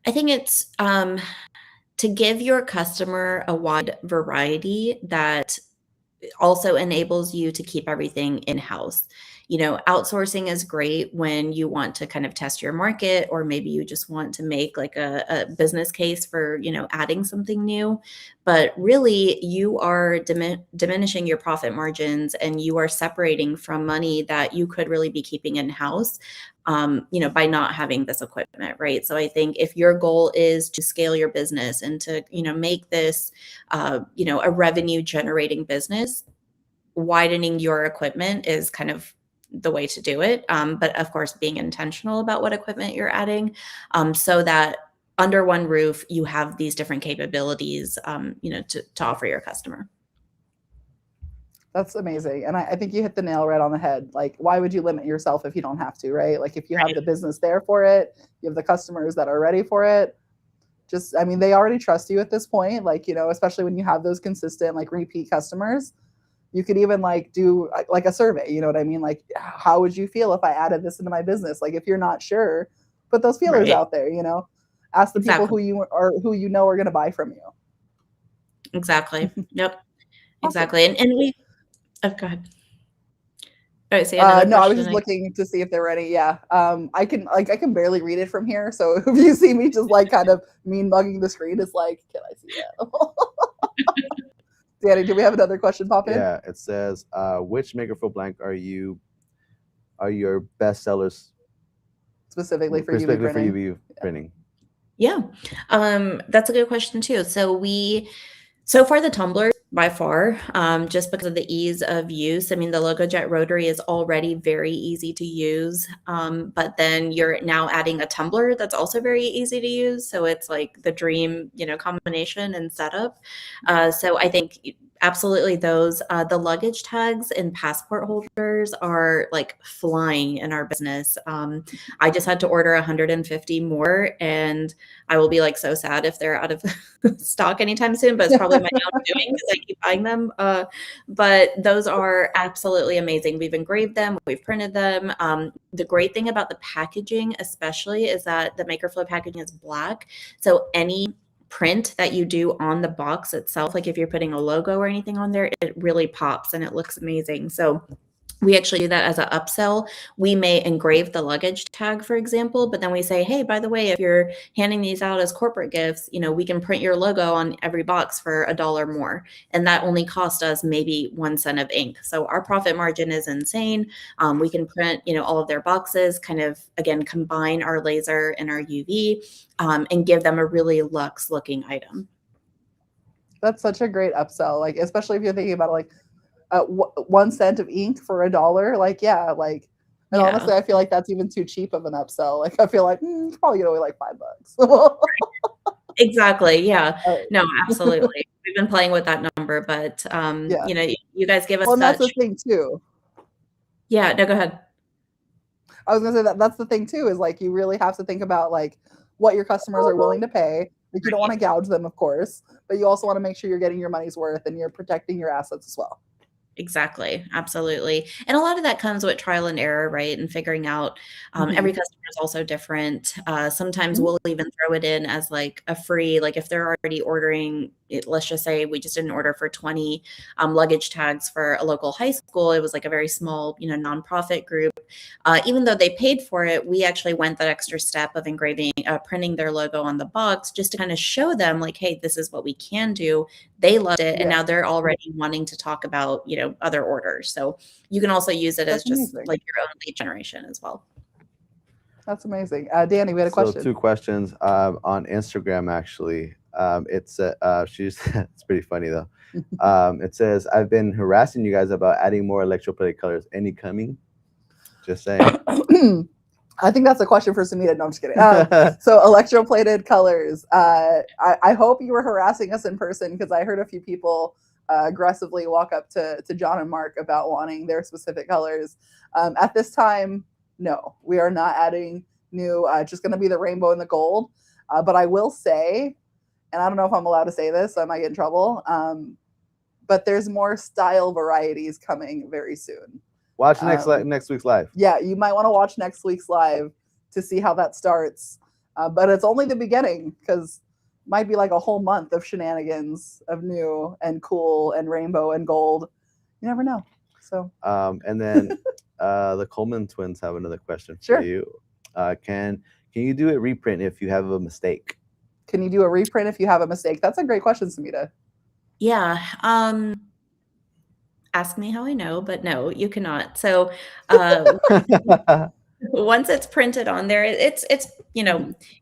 I think it's to give your customer a wide variety that also enables you to keep everything in-house. You know, outsourcing is great when you want to kind of test your market, or maybe you just want to make like a business case for, you know, adding something new. But really, you are diminishing your profit margins, and you are separating from money that you could really be keeping in-house, you know, by not having this equipment, right? So I think if your goal is to scale your business and to, you know, make this, you know, a revenue generating business, widening your equipment is kind of the way to do it. But of course, being intentional about what equipment you're adding, so that under one roof, you have these different capabilities, you know, to offer your customer. That's amazing. And I think you hit the nail right on the head. Like, why would you limit yourself if you don't have to, right? Like, if you have the business there for it, you have the customers that are ready for it. Just, I mean, they already trust you at this point. Like, you know, especially when you have those consistent, like, repeat customers, you could even like do like a survey, you know what I mean? Like, how would you feel if I added this into my business? Like, if you're not sure, put those feelers out there, you know, ask the people who you know are going to buy from you. Exactly. Yep. Awesome. Exactly. And we, oh, go ahead. All right, so no, I was just looking to see if there were any. Yeah, I can barely read it from here. So if you see me just like kind of mean mugging the screen, it's like, can I see that? Danny, do we have another question pop in? Yeah, it says, which Maker Fill Blank are your best sellers specifically for UV printing? Yeah, that's a good question too. So far the tumblers by far, just because of the ease of use. I mean, the LogoJet Rotary is already very easy to use, but then you're now adding a tumbler that's also very easy to use. So it's like the dream, you know, combination and setup. So I think absolutely those. The luggage tags and passport holders are like flying in our business. I just had to order 150 more, and I will be like so sad if they're out of stock anytime soon, but it's probably my own doing because I keep buying them. But those are absolutely amazing. We've engraved them, we've printed them. The great thing about the packaging especially is that the MakerFlow packaging is black. So any print that you do on the box itself, like if you're putting a logo or anything on there, it really pops and it looks amazing. So we actually do that as an upsell. We may engrave the luggage tag, for example, but then we say, hey, by the way, if you're handing these out as corporate gifts, you know, we can print your logo on every box for $1 more. And that only cost us maybe 1 cent of ink. So our profit margin is insane. We can print, you know, all of their boxes, kind of, again, combine our laser and our UV, and give them a really luxe looking item. That's such a great upsell. Like, especially if you're thinking about like, 1 cent of ink for $1, like, yeah, like, and honestly, I feel like that's even too cheap of an upsell. Like, I feel like you probably get away like $5. Exactly. Yeah. No, absolutely. We've been playing with that number, but you know, you guys give us. Well, and that's the thing too. Yeah. No, go ahead. I was gonna say that's the thing too, is like you really have to think about like what your customers are willing to pay. Like, you don't want to gouge them, of course, but you also want to make sure you're getting your money's worth and you're protecting your assets as well. Exactly. Absolutely. And a lot of that comes with trial and error, right? And figuring out every customer is also different. Sometimes we'll even throw it in as like a free, like if they're already ordering it, let's just say we just did an order for 20 luggage tags for a local high school. It was like a very small, you know, nonprofit group. Even though they paid for it, we actually went that extra step of engraving, printing their logo on the box just to kind of show them like, hey, this is what we can do. They loved it. And now they're already wanting to talk about, you know, other orders. So you can also use it as just like your own lead generation as well. That's amazing. Danny, we had a question. So 2 questions on Instagram, actually. It's it's pretty funny though. It says, I've been harassing you guys about adding more electroplated colors. Any coming? Just saying. I think that's a question for Sumita. No, I'm just kidding. So electroplated colors. I hope you were harassing us in person, because I heard a few people aggressively walk up to John and Mark about wanting their specific colors. At this time, no, we are not adding new. Just going to be the rainbow and the gold. But I will say, and I don't know if I'm allowed to say this, so I might get in trouble, but there's more style varieties coming very soon. Watch next week's live. Yeah, you might want to watch next week's live to see how that starts. But it's only the beginning, because it might be like a whole month of shenanigans of new and cool and rainbow and gold. You never know. So And then the Coleman twins have another question Sure. for you. Can you do a reprint if you have a mistake? Can you do a reprint if you have a mistake? That's a great question, Sumita. Yeah. Ask me how I know, but no, you cannot. So once it's printed on there, it's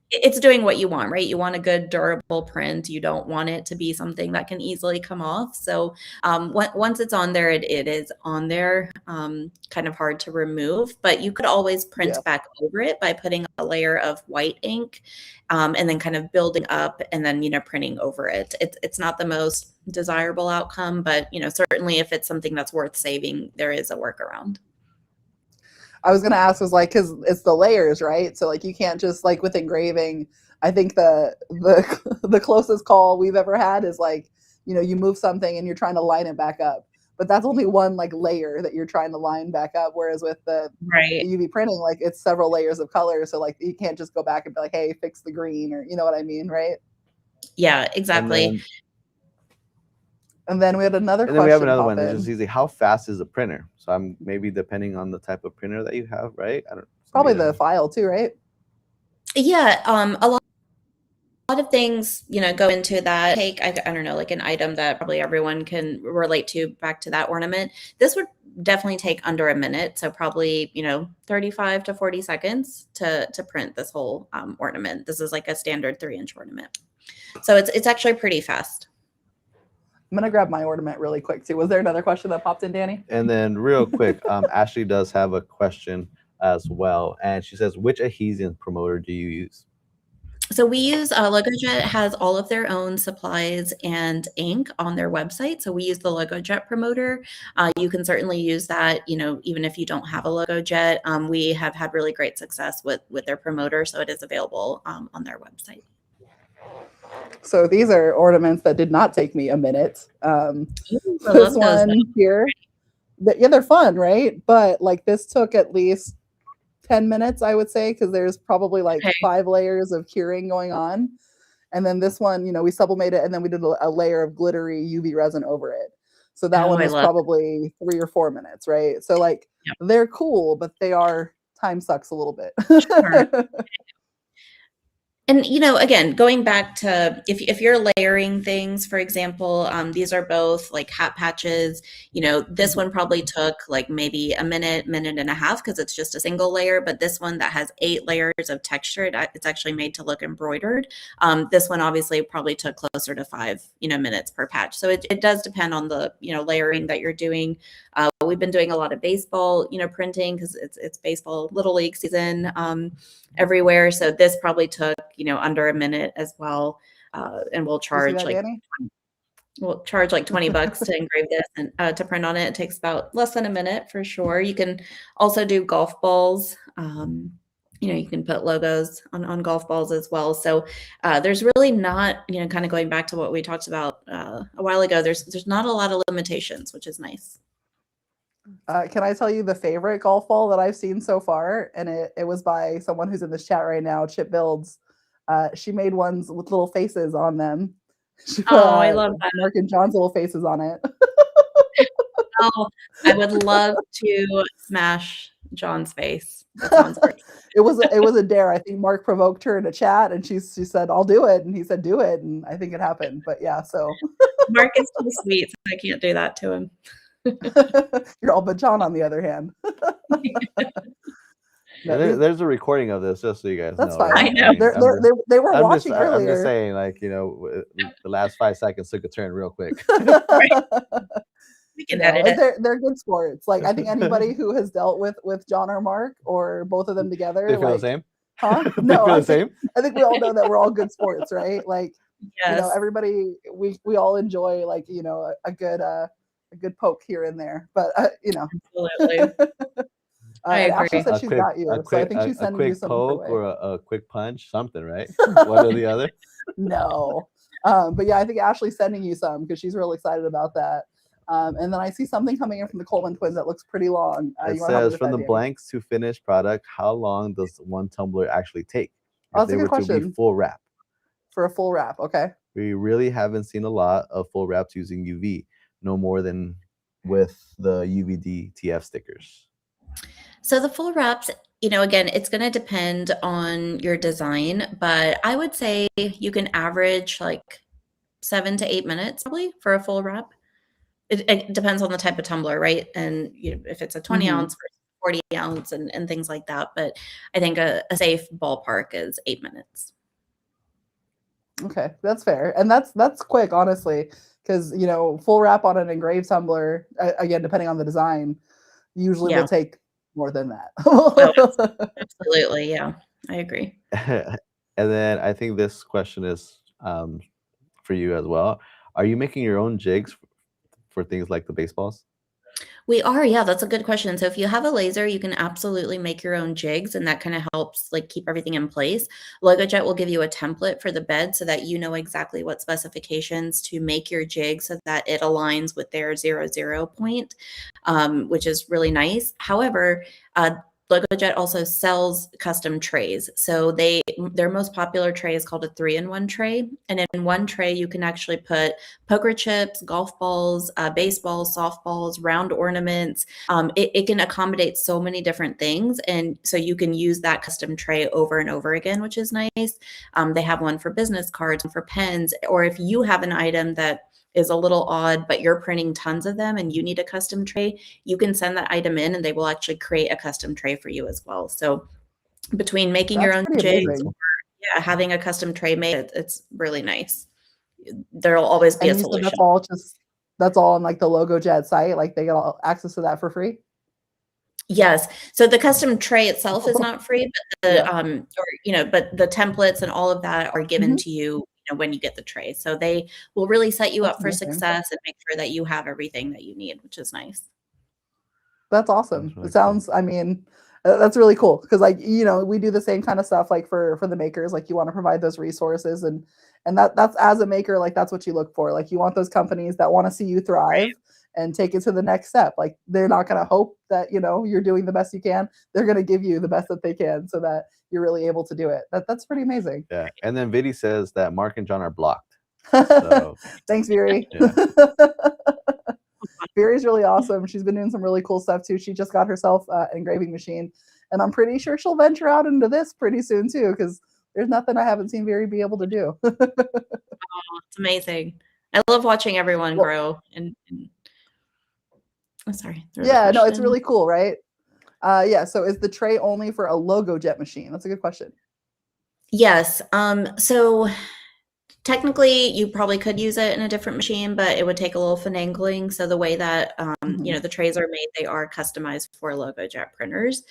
it's doing what you want, right? You want a good durable print. You don't want it to be something that can easily come off. So once it's on there, it is on there. Kind of hard to remove, but you could always print Yeah. back over it by putting a layer of white ink, and then kind of building up, and then printing over it. It's not the most desirable outcome, but certainly if it's something that's worth saving, there is a workaround. I was gonna ask, was like, because it's the layers, right? So like you can't just like with engraving. I think the closest call we've ever had is like, you move something and you're trying to line it back up, but that's only one like layer that you're trying to line back up. Whereas with the Right. UV printing, like it's several layers of color, so like you can't just go back and be like, hey, fix the green, or you know what I mean, right? Yeah, exactly. And then we had another And question. then we have another one. in. It's just easy. How fast is the printer? So I'm maybe depending on the type of printer that you have, right? I don't. Probably the file too, right? Yeah, a lot of things, go into that. Take, I don't know, like an item that probably everyone can relate to, back to that ornament. This would definitely take under a minute. So probably, 35 to 40 seconds to print this whole ornament. This is like a standard 3-inch ornament. So it's actually pretty fast. I'm gonna grab my ornament really quick too. Was there another question that popped in, Danny? And then real quick, Ashley does have a question as well, and she says, which adhesion promoter do you use? So we use LogoJet has all of their own supplies and ink on their website. So we use the LogoJet promoter. You can certainly use that, even if you don't have a LogoJet. We have had really great success with their promoter, so it is available on their website. So these are ornaments that did not take me a minute. Ooh, this one here, yeah, they're fun, right? But like this took at least 10 minutes, I would say, because there's probably like 5 layers of curing going on. And then this one, we sublimated, and then we did a layer of glittery UV resin over it. So that one was probably 3 or 4 minutes, right? So like they're cool, but they are time sucks a little bit. Sure. And, again, going back to if you're layering things, for example, these are both like hat patches. This one probably took like maybe a minute and a half because it's just a single layer. But this one that has 8 layers of texture, it's actually made to look embroidered. This one obviously probably took closer to 5, minutes per patch. So it does depend on the, layering that you're doing. We've been doing a lot of baseball, printing because it's baseball Little League season everywhere. So this probably took, under a minute as well. And we'll charge like $20 to engrave this and to print on it. It takes about less than a minute for sure. You can also do golf balls. You can put logos on golf balls as well. So there's really not, kind of going back to what we talked about a while ago, there's not a lot of limitations, which is nice. Can I tell you the favorite golf ball that I've seen so far? And it was by someone who's in this chat right now, Chip Builds. She made ones with little faces on them. I love that. Mark and John's little faces on it. Oh, I would love to smash John's face. That sounds great. It was a dare. I think Mark provoked her in a chat, and she said, "I'll do it," and he said, "Do it," and I think it happened. But yeah, so Mark is too sweet, so I can't do that to him. You're all but John, on the other hand. There's a recording of this, just so you guys know. That's fine. I know. They were watching earlier. I'm just saying, like, the last 5 seconds took a turn real quick. We can edit it. They're good sports. Like, I think anybody who has dealt with John or Mark or both of them together, they feel the same. Huh? No, I think we all know that we're all good sports, right? Like, yes. Everybody, we all enjoy, like, a good poke here and there, but absolutely. I agree. Ashley said she's got you, so I think she's sending you some poke or a quick punch, something, right? One or the other. No, but yeah, I think Ashley's sending you some because she's real excited about that. And then I see something coming in from the Coleman twins that looks pretty long. It says, from the blanks to finished product, how long does one tumbler actually take? Oh, that's a good question. To be full wrap. For a full wrap, okay. We really haven't seen a lot of full wraps using UV. No more than with the UVD TF stickers? So the full wraps, again, it's going to depend on your design, but I would say you can average like 7 to 8 minutes probably for a full wrap. It depends on the type of tumbler, right? And if it's a 20 ounce versus 40 ounce and things like that. But I think a safe ballpark is 8 minutes. Okay, that's fair. And that's quick, honestly, because, full wrap on an engraved tumbler, again, depending on the design, usually will take more than that. Absolutely. Yeah, I agree. And then I think this question is for you as well. Are you making your own jigs for things like the baseballs? We are, yeah, that's a good question. So if you have a laser, you can absolutely make your own jigs, and that kind of helps like keep everything in place. LogoJet will give you a template for the bed so that you know exactly what specifications to make your jig so that it aligns with their 0 point, which is really nice. However, LogoJet also sells custom trays. So their most popular tray is called a 3-in-1 tray. And in one tray, you can actually put poker chips, golf balls, baseballs, softballs, round ornaments. It can accommodate so many different things. And so you can use that custom tray over and over again, which is nice. They have one for business cards, for pens, or if you have an item that is a little odd, but you're printing tons of them and you need a custom tray, you can send that item in and they will actually create a custom tray for you as well. So between making your own jigs or having a custom tray made, it's really nice. There'll always be a solution. That's all on like the LogoJet site. Like they get all access to that for free. Yes. So the custom tray itself is not free, but but the templates and all of that are given to you, when you get the tray. So they will really set you up for success and make sure that you have everything that you need, which is nice. That's awesome. It sounds, I mean, that's really cool because like, we do the same kind of stuff like for the makers, like you want to provide those resources and that's as a maker, like that's what you look for. Like you want those companies that want to see you thrive and take it to the next step. Like they're not going to hope that, you're doing the best you can. They're going to give you the best that they can so that you're really able to do it. That's pretty amazing. Yeah. And then Vidi says that Mark and John are blocked. So, thanks, Viri. Yeah. Viri's really awesome. She's been doing some really cool stuff too. She just got herself an engraving machine, and I'm pretty sure she'll venture out into this pretty soon too, because there's nothing I haven't seen Viri be able to do. It's amazing. I love watching everyone grow. I'm sorry. Yeah, no, it's really cool, right? Yeah. So is the tray only for a LogoJet machine? That's a good question. Yes. So technically, you probably could use it in a different machine, but it would take a little finagling. So the way that the trays are made, they are customized for LogoJet printers,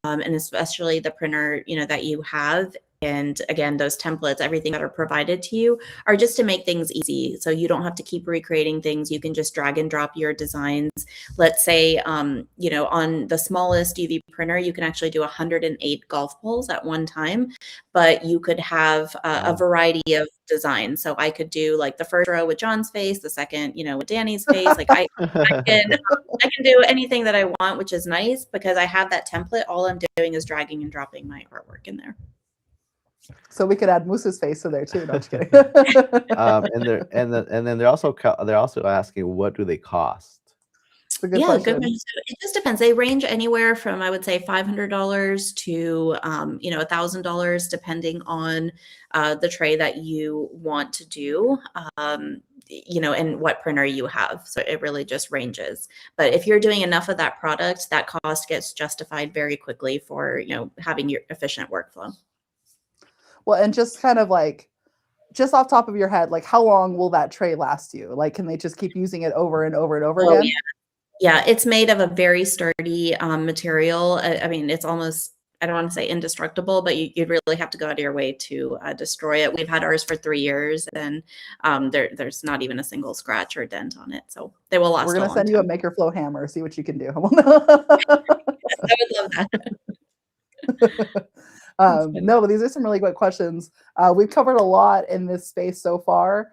and especially the printer that you have. And again, those templates, everything that are provided to you are just to make things easy. So you don't have to keep recreating things. You can just drag and drop your designs. Let's say, on the smallest UV printer, you can actually do 108 golf balls at one time, but you could have a variety of designs. So I could do like the first row with John's face, the second, with Danny's face. Like I can do anything that I want, which is nice because I have that template. All I'm doing is dragging and dropping my artwork in there. So we could add Moose's face to there too. No, just kidding. and then they're also asking, what do they cost? Good question. It just depends. They range anywhere from, I would say, $500 to $1,000, depending on the tray that you want to do. And what printer you have. So it really just ranges. But if you're doing enough of that product, that cost gets justified very quickly for having your efficient workflow. Well, and just kind of like, just off top of your head, like how long will that tray last you? Like, can they just keep using it over and over and over again? Yeah, it's made of a very sturdy material. I mean, it's almost, I don't want to say indestructible, but you'd really have to go out of your way to destroy it. We've had ours for 3 years, and there's not even a single scratch or dent on it. So they will last. We're going to send you a Maker Flow hammer, see what you can do. I would love that. No, but these are some really good questions. We've covered a lot in this space so far.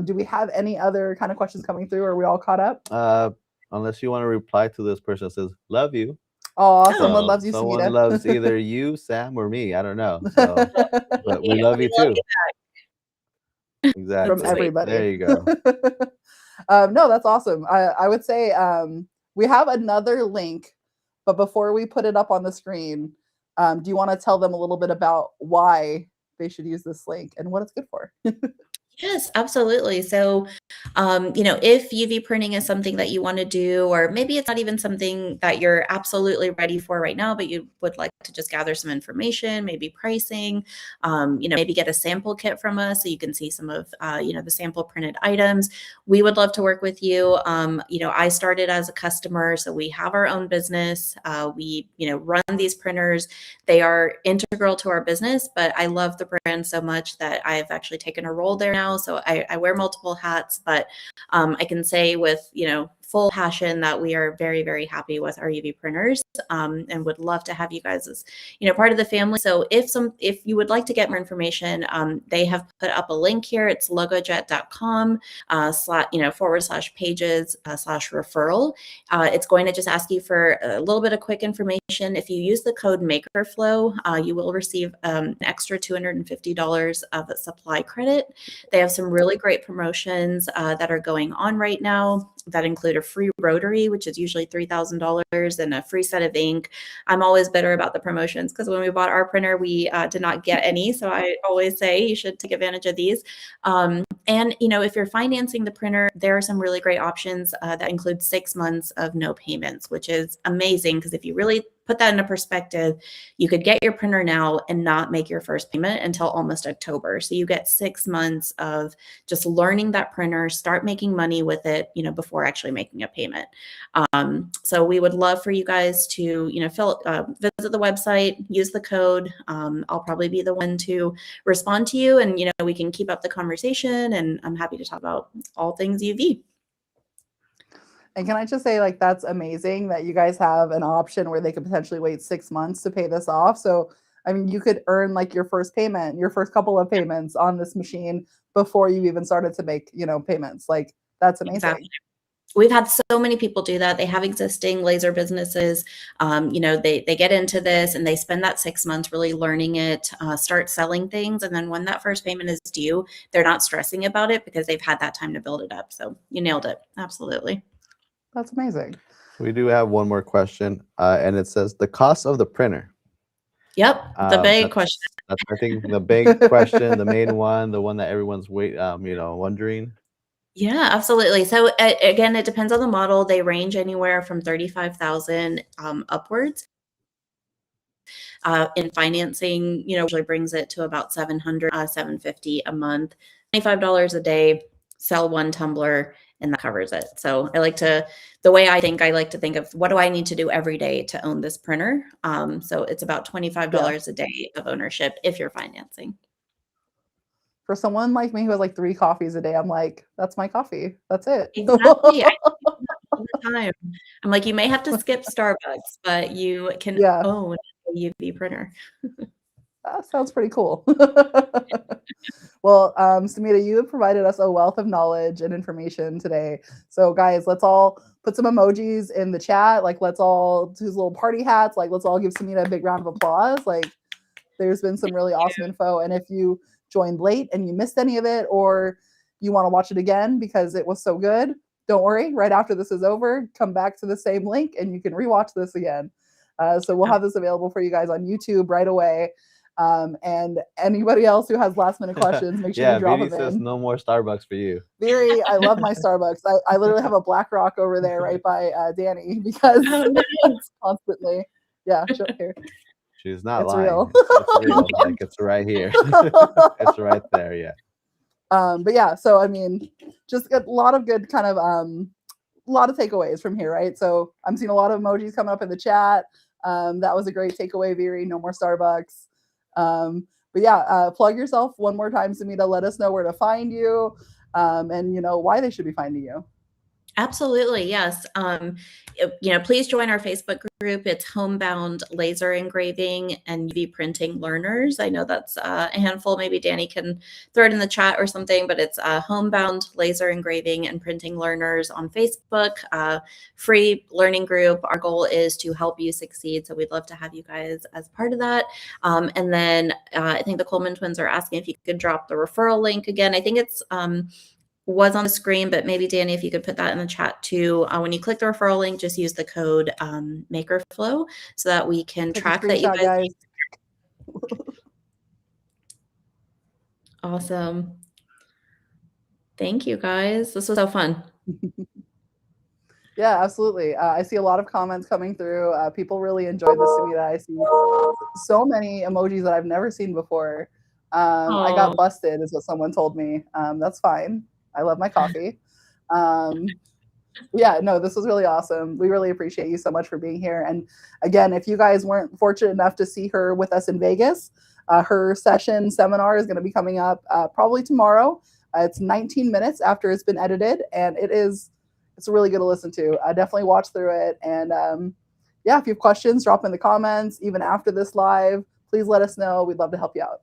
Do we have any other kind of questions coming through? Are we all caught up? Unless you want to reply to this person that says, love you. Oh, someone loves you, Someone Sumita. loves either you, Sam, or me. I don't know. So, but we love you too. Exactly. From everybody. There you go. No, that's awesome. I would say we have another link, but before we put it up on the screen, do you want to tell them a little bit about why they should use this link and what it's good for? Yes, absolutely. So, if UV printing is something that you want to do, or maybe it's not even something that you're absolutely ready for right now, but you would like to just gather some information, maybe pricing, maybe get a sample kit from us so you can see some of, the sample printed items. We would love to work with you. I started as a customer, so we have our own business. We run these printers. They are integral to our business, but I love the brand so much that I've actually taken a role there now. So I wear multiple hats, but I can say with, full passion that we are very, very happy with our UV printers, and would love to have you guys as, part of the family. So if you would like to get more information, they have put up a link here. It's logojet.com /pages/referral. It's going to just ask you for a little bit of quick information. If you use the code MakerFlow, you will receive an extra $250 of supply credit. They have some really great promotions that are going on right now that include a free rotary, which is usually $3,000, and a free set of ink. I'm always bitter about the promotions because when we bought our printer, we did not get any. So I always say you should take advantage of these. And, if you're financing the printer, there are some really great options that include 6 months of no payments, which is amazing because if you really put that into perspective, you could get your printer now and not make your first payment until almost October. So you get 6 months of just learning that printer, start making money with it, before actually making a payment. So we would love for you guys to, visit the website, use the code. I'll probably be the one to respond to you, and, we can keep up the conversation, and I'm happy to talk about all things UV. And can I just say, like, that's amazing that you guys have an option where they could potentially wait 6 months to pay this off. So, I mean, you could earn like your first payment, your first couple of payments on this machine before you even started to make, payments. Like, that's amazing. Exactly. We've had so many people do that. They have existing laser businesses. They get into this and they spend that 6 months really learning it, start selling things. And then when that first payment is due, they're not stressing about it because they've had that time to build it up. So you nailed it. Absolutely. That's amazing. We do have one more question, and it says the cost of the printer. Yep, the big question. That's, I think, the big question, the main one, the one that everyone's wondering. Yeah, absolutely. So again, it depends on the model. They range anywhere from 35,000 upwards. In financing, usually brings it to about $700, $750 a month, $25 a day. Sell one tumbler, and that covers it. So I like to think of what do I need to do every day to own this printer. So it's about $25 a day of ownership if you're financing. For someone like me who has like 3 coffees a day, I'm like, that's my coffee. That's it. Exactly. I do that all the time. I'm like, you may have to skip Starbucks, but you can own a UV printer. That sounds pretty cool. Well, Sumita, you have provided us a wealth of knowledge and information today. So guys, let's all put some emojis in the chat. Like, let's all do little party hats. Like, let's all give Sumita a big round of applause. Like, there's been some really awesome info. And if you joined late and you missed any of it, or you want to watch it again because it was so good, don't worry. Right after this is over, come back to the same link and you can rewatch this again. So we'll have this available for you guys on YouTube right away. And anybody else who has last minute questions, make sure you drop them says in. No more Starbucks for you. Very, I love my Starbucks. I literally have a Black Rock over there right by Danny because it's constantly, here. She's not It's lying. real. It's real. Like, it's right here. It's right there. Yeah. But yeah, so I mean, just a lot of good kind of a lot of takeaways from here, right? So I'm seeing a lot of emojis coming up in the chat. That was a great takeaway, Viri. No more Starbucks. But yeah, plug yourself one more time, Sumita. Let us know where to find you, and why they should be finding you. Absolutely, yes. Please join our Facebook group. It's Homebound Laser Engraving and UV Printing Learners. I know that's a handful. Maybe Danny can throw it in the chat or something, but it's Homebound Laser Engraving and Printing Learners on Facebook. Free learning group. Our goal is to help you succeed, so we'd love to have you guys as part of that. And then I think the Coleman twins are asking if you could drop the referral link again. I think it's was on the screen, but maybe Danny, if you could put that in the chat too. When you click the referral link, just use the code MakerFlow so that we can track that you guys. Awesome. Thank you guys. This was so fun. Yeah, absolutely. I see a lot of comments coming through. People really enjoyed this, Sumita. I see so many emojis that I've never seen before. I got busted is what someone told me. That's fine. I love my coffee. Yeah, no, this was really awesome. We really appreciate you so much for being here. And again, if you guys weren't fortunate enough to see her with us in Vegas, her seminar is going to be coming up probably tomorrow. It's 19 minutes after it's been edited, and it's really good to listen to. Definitely watch through it. And yeah, if you have questions, drop in the comments. Even after this live, please let us know. We'd love to help you out.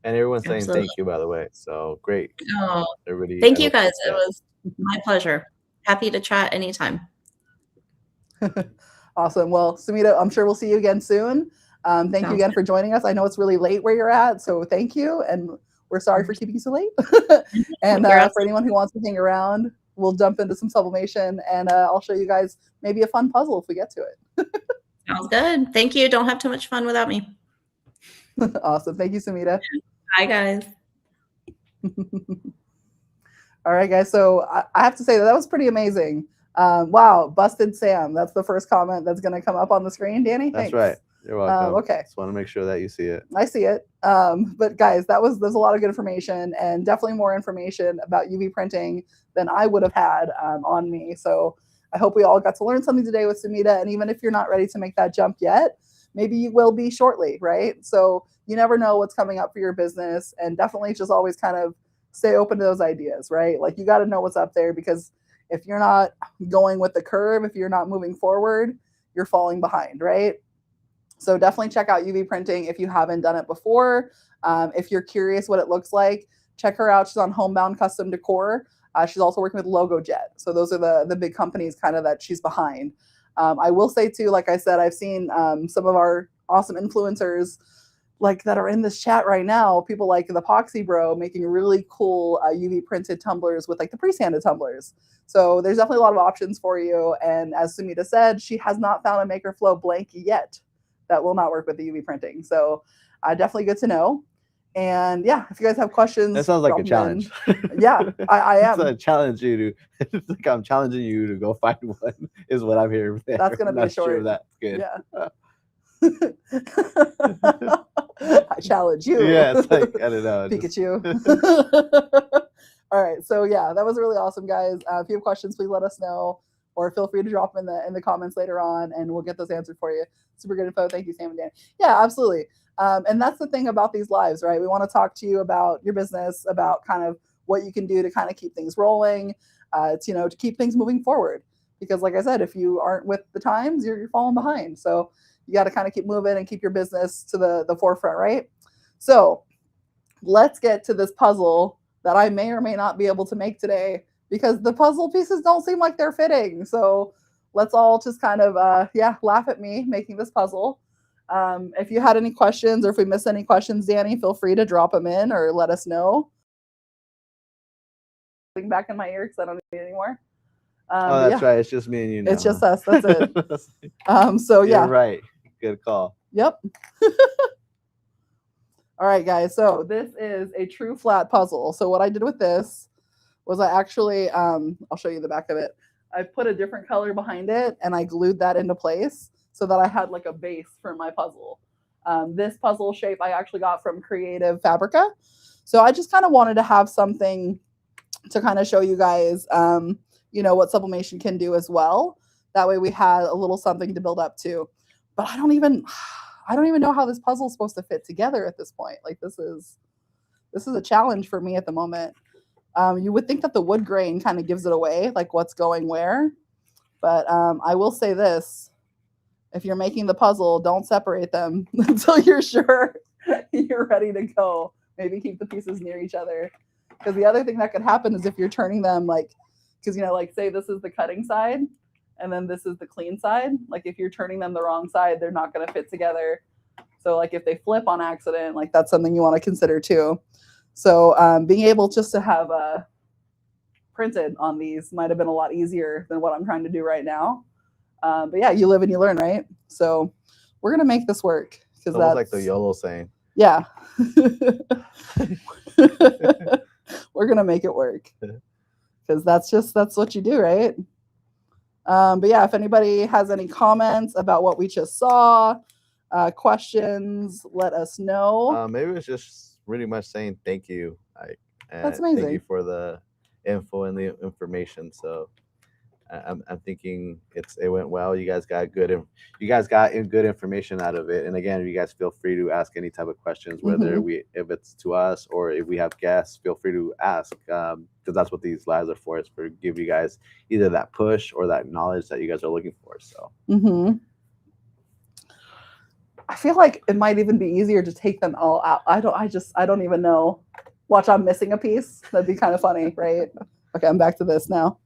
And everyone's saying thank you, by the way. So great. Oh, everybody. Thank you guys. It was my pleasure. Happy to chat anytime. Awesome. Well, Sumita, I'm sure we'll see you again soon. Thank you again for joining us. I know it's really late where you're at, so thank you. And we're sorry for keeping you so late. And for anyone who wants to hang around, we'll jump into some sublimation, and I'll show you guys maybe a fun puzzle if we get to it. Sounds good. Thank you. Don't have too much fun without me. Awesome. Thank you, Sumita. Bye, guys. All right, guys. So I have to say that was pretty amazing. Wow, busted Sam. That's the first comment that's going to come up on the screen. Danny, that's thanks. right. You're welcome. Okay. Just want to make sure that you see it. I see it. But guys, there's a lot of good information, and definitely more information about UV printing than I would have had on me. So I hope we all got to learn something today with Sumita. And even if you're not ready to make that jump yet, maybe you will be shortly, right? So you never know what's coming up for your business, and definitely just always kind of stay open to those ideas, right? Like you got to know what's up there, because if you're not going with the curve, if you're not moving forward, you're falling behind, right? So definitely check out UV printing if you haven't done it before. If you're curious what it looks like, check her out. She's on Homebound Custom Decor. She's also working with LogoJet. So those are the big companies kind of that she's behind. I will say too, like I said, I've seen some of our awesome influencers like that are in this chat right now, people like the Epoxy Bro making really cool UV printed tumblers with like the pre-sanded tumblers. So there's definitely a lot of options for you. And as Sumita said, she has not found a MakerFlow blank yet that will not work with the UV printing. So definitely good to know. And yeah, if you guys have questions, that sounds like a challenge. Yeah, I am. It's a challenge you to. It's like I'm challenging you to go find one. Is what I'm hearing. That's gonna be a short. Sure that's good. Yeah. I challenge you. Yeah, it's like I don't know. Pikachu. All right, so yeah, that was really awesome, guys. If you have questions, please let us know, or feel free to drop them in the comments later on, and we'll get those answered for you. Super good info. Thank you, Sam and Dan. Yeah, absolutely. And that's the thing about these lives, right? We want to talk to you about your business, about kind of what you can do to kind of keep things rolling, to keep things moving forward. Because like I said, if you aren't with the times, you're falling behind. So you got to kind of keep moving and keep your business to the forefront, right? So let's get to this puzzle that I may or may not be able to make today, because the puzzle pieces don't seem like they're fitting. So let's all just kind of, laugh at me making this puzzle. If you had any questions, or if we missed any questions, Danny, feel free to drop them in or let us know. Back in my ear because I don't need it anymore. That's right. It's just me and you now. It's just us. That's it. So yeah. You're right. Good call. Yep. All right, guys. So this is a true flat puzzle. So what I did with this was I actually, I'll show you the back of it. I put a different color behind it, and I glued that into place so that I had like a base for my puzzle. This puzzle shape I actually got from Creative Fabrica. So I just kind of wanted to have something to kind of show you guys, what sublimation can do as well. That way we had a little something to build up to. But I don't even know how this puzzle is supposed to fit together at this point. Like this is a challenge for me at the moment. You would think that the wood grain kind of gives it away, like what's going where. But I will say this. If you're making the puzzle, don't separate them until you're sure you're ready to go. Maybe keep the pieces near each other. Because the other thing that could happen is if you're turning them because say this is the cutting side and then this is the clean side. Like if you're turning them the wrong side, they're not going to fit together. So like if they flip on accident, like that's something you want to consider too. So being able just to have printed on these might have been a lot easier than what I'm trying to do right now. But yeah, you live and you learn, right? So we're gonna make this work because that's like the YOLO saying. Yeah. We're gonna make it work because that's what you do, right? But yeah, if anybody has any comments about what we just saw, questions, let us know. Maybe it's just really much saying thank you. That's amazing. Thank you for the info and the information. So I'm thinking it went well. You guys got good information out of it. And again, you guys feel free to ask any type of questions, whether if it's to us or if we have guests, feel free to ask, because that's what these lives are for. It's for give you guys either that push or that knowledge that you guys are looking for. So I feel like it might even be easier to take them all out. I don't even know. Watch, I'm missing a piece. That'd be kind of funny, right? Okay, I'm back to this now.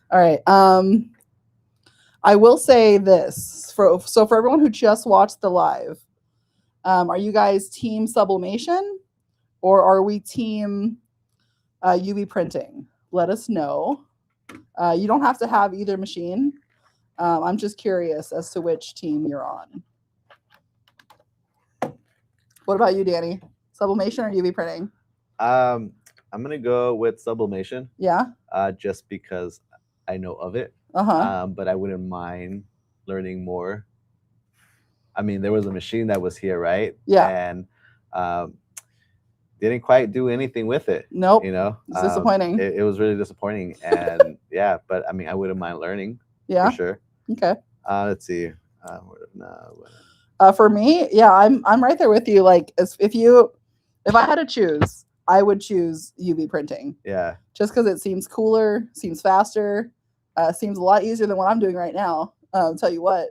All right. I will say this for everyone who just watched the live, are you guys team sublimation or are we team UV printing? Let us know. You don't have to have either machine. I'm just curious as to which team you're on. What about you, Danny? Sublimation or UV printing? I'm gonna go with sublimation. Yeah. Just because I know of it. But I wouldn't mind learning more. I mean, there was a machine that was here, right? Yeah. And didn't quite do anything with it. Nope. You know, it's disappointing. It was really disappointing. And yeah, but I mean, I wouldn't mind learning. Yeah. For sure. Okay. Let's see. For me, yeah, I'm right there with you. Like, if I had to choose, I would choose UV printing. Yeah. Just because it seems cooler, seems faster, seems a lot easier than what I'm doing right now. I'll tell you what.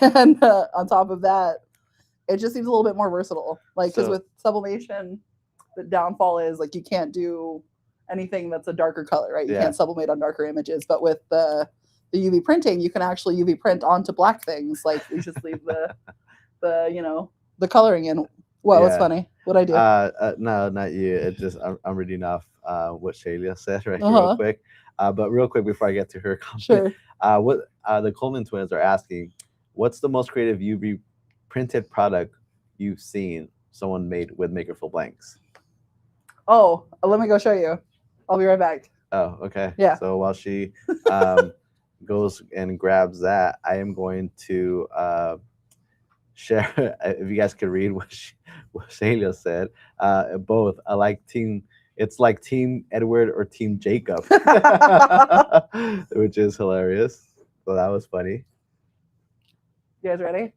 And on top of that, it just seems a little bit more versatile. Like, because with sublimation, the downfall is like you can't do anything that's a darker color, right? You can't sublimate on darker images. But with the UV printing, you can actually UV print onto black things. Like, we just leave the coloring in. What was funny? What'd I do? No, not you. It just I'm reading off what Shayla said right here real quick. But real quick before I get to her comment, sure. What the Coleman twins are asking, what's the most creative UV printed product you've seen someone made with Makerful blanks? Oh, let me go show you. I'll be right back. Oh, okay. Yeah. So while she goes and grabs that, I am going to share. If you guys could read what Shayla said, both. I like team. It's like Team Edward or Team Jacob, which is hilarious. So that was funny. You guys ready?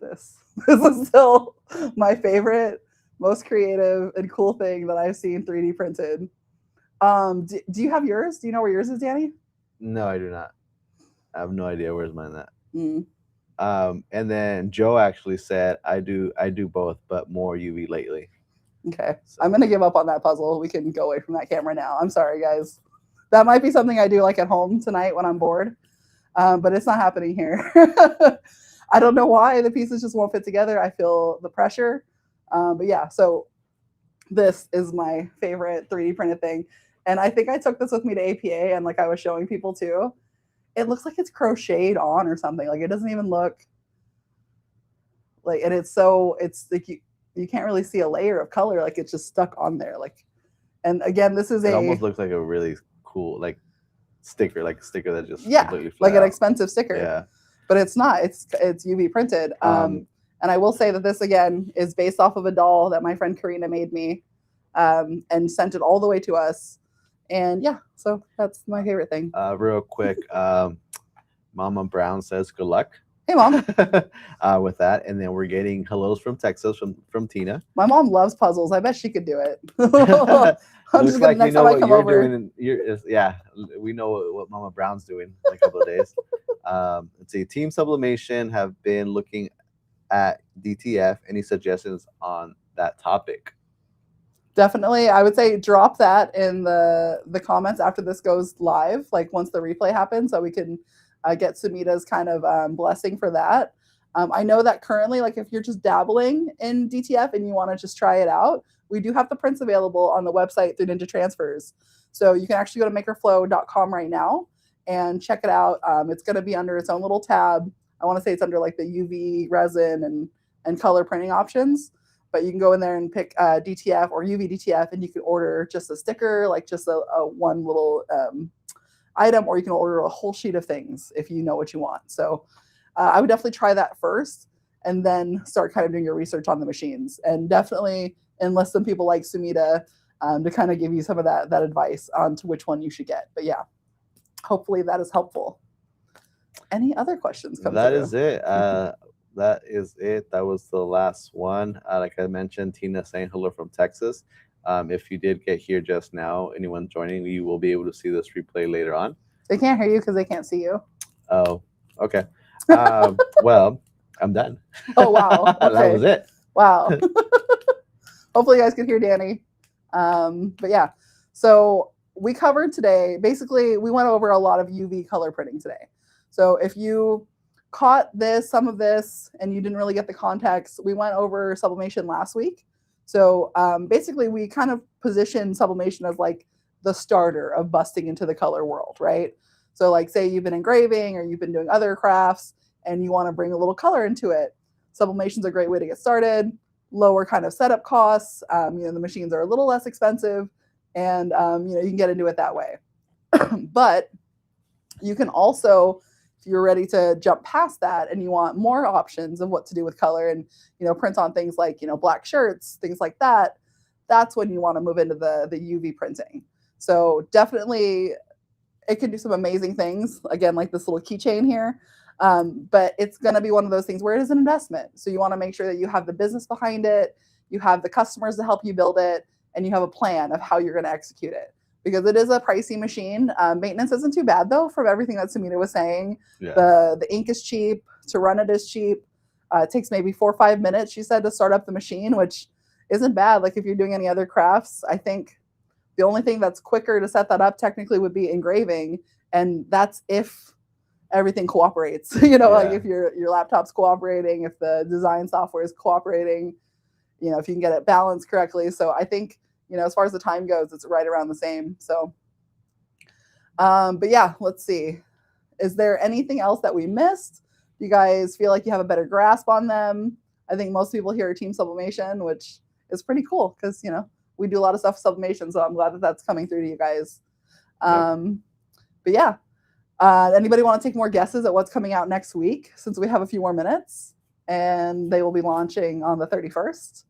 This is still my favorite, most creative and cool thing that I've seen 3D printed. Do you have yours? Do you know where yours is, Danny? No, I do not. I have no idea where's mine at. Mm. And then Joe actually said, I do both, but more UV lately. Okay. So I'm going to give up on that puzzle. We can go away from that camera now. I'm sorry, guys. That might be something I do like at home tonight when I'm bored. But it's not happening here. I don't know why the pieces just won't fit together. I feel the pressure. But yeah, so this is my favorite 3D printed thing. And I think I took this with me to APA and like I was showing people too. It looks like it's crocheted on or something. Like it doesn't even look like, and it's like you can't really see a layer of color. Like it's just stuck on there. Like, and again, this is it almost looks like a really cool, like sticker that just completely like an out. Expensive sticker. Yeah. But it's not. It's UV printed. And I will say that this again is based off of a doll that my friend Karina made me, and sent it all the way to us. And yeah, so that's my favorite thing. Real quick, Mama Brown says good luck. Hey, Mom. With that, and then we're getting hellos from Texas from Tina. My mom loves puzzles. I bet she could do it. I'm just gonna, next time I come over. We know what Mama Brown's doing in a couple of days. Let's see. Team Sublimation have been looking at DTF. Any suggestions on that topic? Definitely, I would say drop that in the comments after this goes live, like once the replay happens, so we can get Sumita's kind of blessing for that. I know that currently, like if you're just dabbling in DTF and you want to just try it out, we do have the prints available on the website through Ninja Transfers. So you can actually go to makerflow.com right now and check it out. It's going to be under its own little tab. I want to say it's under like the UV resin and color printing options. But you can go in there and pick DTF or UV DTF, and you can order just a sticker, like just a one little item, or you can order a whole sheet of things if you know what you want. So I would definitely try that first and then start kind of doing your research on the machines. And definitely enlist some people like Sumita to kind of give you some of that advice on to which one you should get. But yeah, hopefully that is helpful. Any other questions? That is it. That is it. That was the last one. Like I mentioned, Tina saying hello from Texas. If you did get here just now, anyone joining, you will be able to see this replay later on. They can't hear you because they can't see you. Oh, okay. Well, I'm done. Oh, wow. Okay. That was it. Wow. Hopefully you guys can hear Danny. But yeah, so we covered today, basically we went over a lot of UV color printing today. So if you caught some of this and you didn't really get the context, we went over sublimation last week. So basically we kind of positioned sublimation as like the starter of busting into the color world, right? So like say you've been engraving or you've been doing other crafts and you want to bring a little color into it. Sublimation's a great way to get started, lower kind of setup costs. The machines are a little less expensive and you can get into it that way. But you can also, if you're ready to jump past that and you want more options of what to do with color and, print on things like, black shirts, things like that, that's when you want to move into the UV printing. So definitely it can do some amazing things. Again, like this little keychain here. But it's going to be one of those things where it is an investment. So you want to make sure that you have the business behind it, you have the customers to help you build it, and you have a plan of how you're going to execute it. Because it is a pricey machine. Maintenance isn't too bad, though, from everything that Sumita was saying. Yeah. The ink is cheap. To run it is cheap. It takes maybe 4 or 5 minutes, she said, to start up the machine, which isn't bad. Like if you're doing any other crafts, I think the only thing that's quicker to set that up technically would be engraving. And that's if everything cooperates. Like if your laptop's cooperating, if the design software is cooperating, if you can get it balanced correctly. So I think, as far as the time goes, it's right around the same. So, but yeah, let's see. Is there anything else that we missed? Do you guys feel like you have a better grasp on them? I think most people here are Team Sublimation, which is pretty cool because, we do a lot of stuff with sublimation. So I'm glad that that's coming through to you guys. But yeah, anybody want to take more guesses at what's coming out next week since we have a few more minutes and they will be launching on the 31st.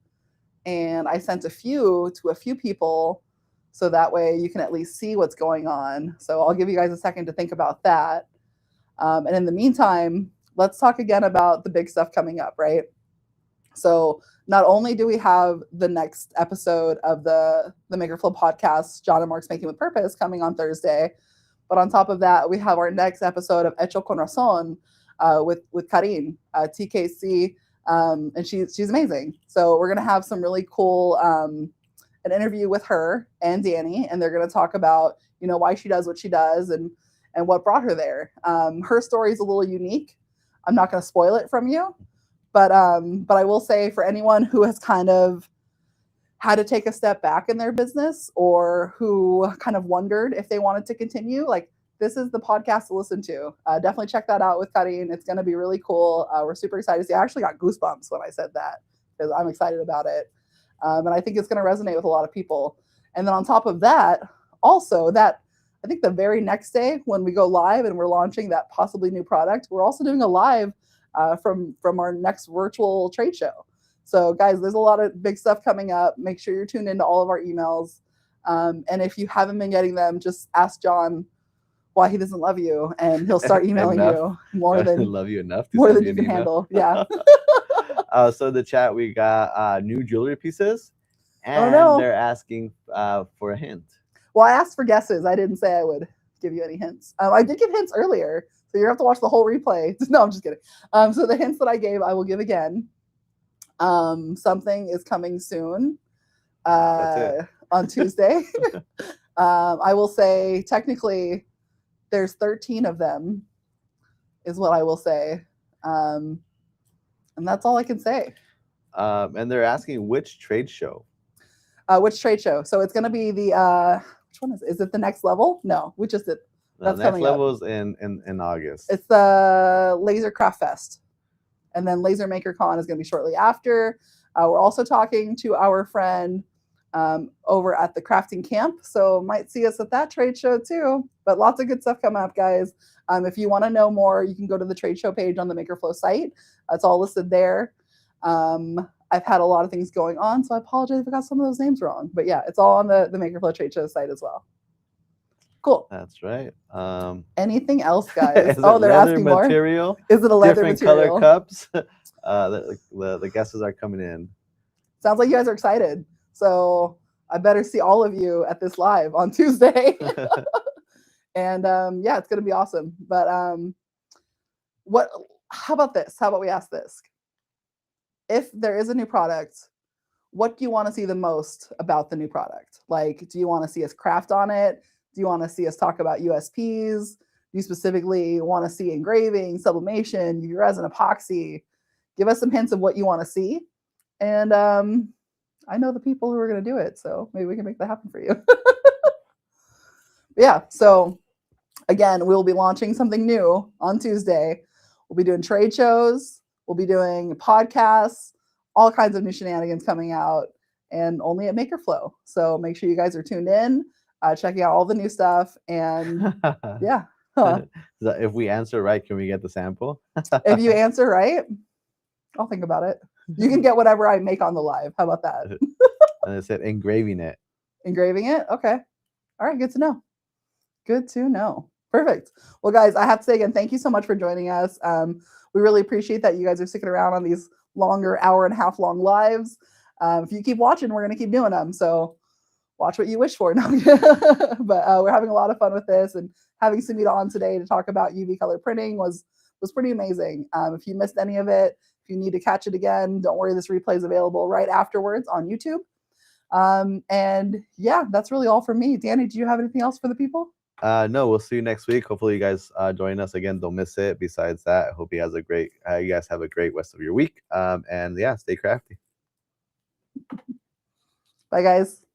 And I sent a few to a few people so that way you can at least see what's going on. So I'll give you guys a second to think about that. And in the meantime, let's talk again about the big stuff coming up, right? So not only do we have the next episode of the Makerflow podcast, John and Mark's Making with Purpose, coming on Thursday, but on top of that, we have our next episode of Hecho con Razón with Karin, TKC, and she's amazing. So we're gonna have some really cool an interview with her and Danny, and they're gonna talk about why she does what she does and what brought her there. Her story is a little unique. I'm not gonna spoil it from you, but I will say for anyone who has kind of had to take a step back in their business or who kind of wondered if they wanted to continue, like this is the podcast to listen to. Definitely check that out with Karin. It's going to be really cool. We're super excited to see. I actually got goosebumps when I said that because I'm excited about it. And I think it's going to resonate with a lot of people. And then on top of that, also that I think the very next day when we go live and we're launching that possibly new product, we're also doing a live from our next virtual trade show. So guys, there's a lot of big stuff coming up. Make sure you're tuned into all of our emails. And if you haven't been getting them, just ask John why he doesn't love you, and he'll start emailing you more than love you enough more than you can handle. Yeah. So the chat, we got new jewelry pieces, and they're asking for a hint. Well, I asked for guesses. I didn't say I would give you any hints. I did give hints earlier, so you have to watch the whole replay. No, I'm just kidding. So the hints that I gave, I will give again. Something is coming soon on Tuesday. I will say technically there's 13 of them is what I will say. And that's all I can say. And they're asking which trade show. Which trade show? So it's going to be the which one is it? The Next Level? No, we just did. That's The next coming level up. is in August. It's the Laser Craft Fest, and then Laser Maker Con is going to be shortly after. We're also talking to our friend over at the Crafting Camp, so might see us at that trade show too. But lots of good stuff coming up, guys. If you want to know more, you can go to the trade show page on the MakerFlow site. It's all listed there. I've had a lot of things going on, so I apologize if I got some of those names wrong. But yeah, it's all on the MakerFlow trade show site as well. Cool. That's right. Anything else, guys? Is Oh, it they're leather asking material? more. Is it a leather Different material? color cups. The guesses are coming in. Sounds like you guys are excited. So I better see all of you at this live on Tuesday. And yeah, it's going to be awesome. But how about this? How about we ask this? If there is a new product, what do you want to see the most about the new product? Like, do you want to see us craft on it? Do you want to see us talk about USPs? Do you specifically want to see engraving, sublimation, UV resin, epoxy? Give us some hints of what you want to see. And I know the people who are going to do it, so maybe we can make that happen for you. Yeah, so again, we'll be launching something new on Tuesday. We'll be doing trade shows. We'll be doing podcasts, all kinds of new shenanigans coming out, and only at MakerFlow. So make sure you guys are tuned in, checking out all the new stuff. And yeah. If we answer right, can we get the sample? If you answer right, I'll think about it. You can get whatever I make on the live. How about that? And it said engraving it. Engraving it? Okay. All right. Good to know. Good to know. Perfect. Well, guys, I have to say again, thank you so much for joining us. We really appreciate that you guys are sticking around on these longer hour-and-a-half long lives. If you keep watching, we're going to keep doing them. So watch what you wish for. No. But we're having a lot of fun with this, and having Sumita on today to talk about UV color printing was pretty amazing. If you missed any of it, if you need to catch it again, don't worry, this replay is available right afterwards on YouTube. And yeah, that's really all for me. Danny, do you have anything else for the people? No, we'll see you next week. Hopefully you guys join us again. Don't miss it. Besides that, I hope you guys have a great rest of your week. And yeah, stay crafty. Bye, guys.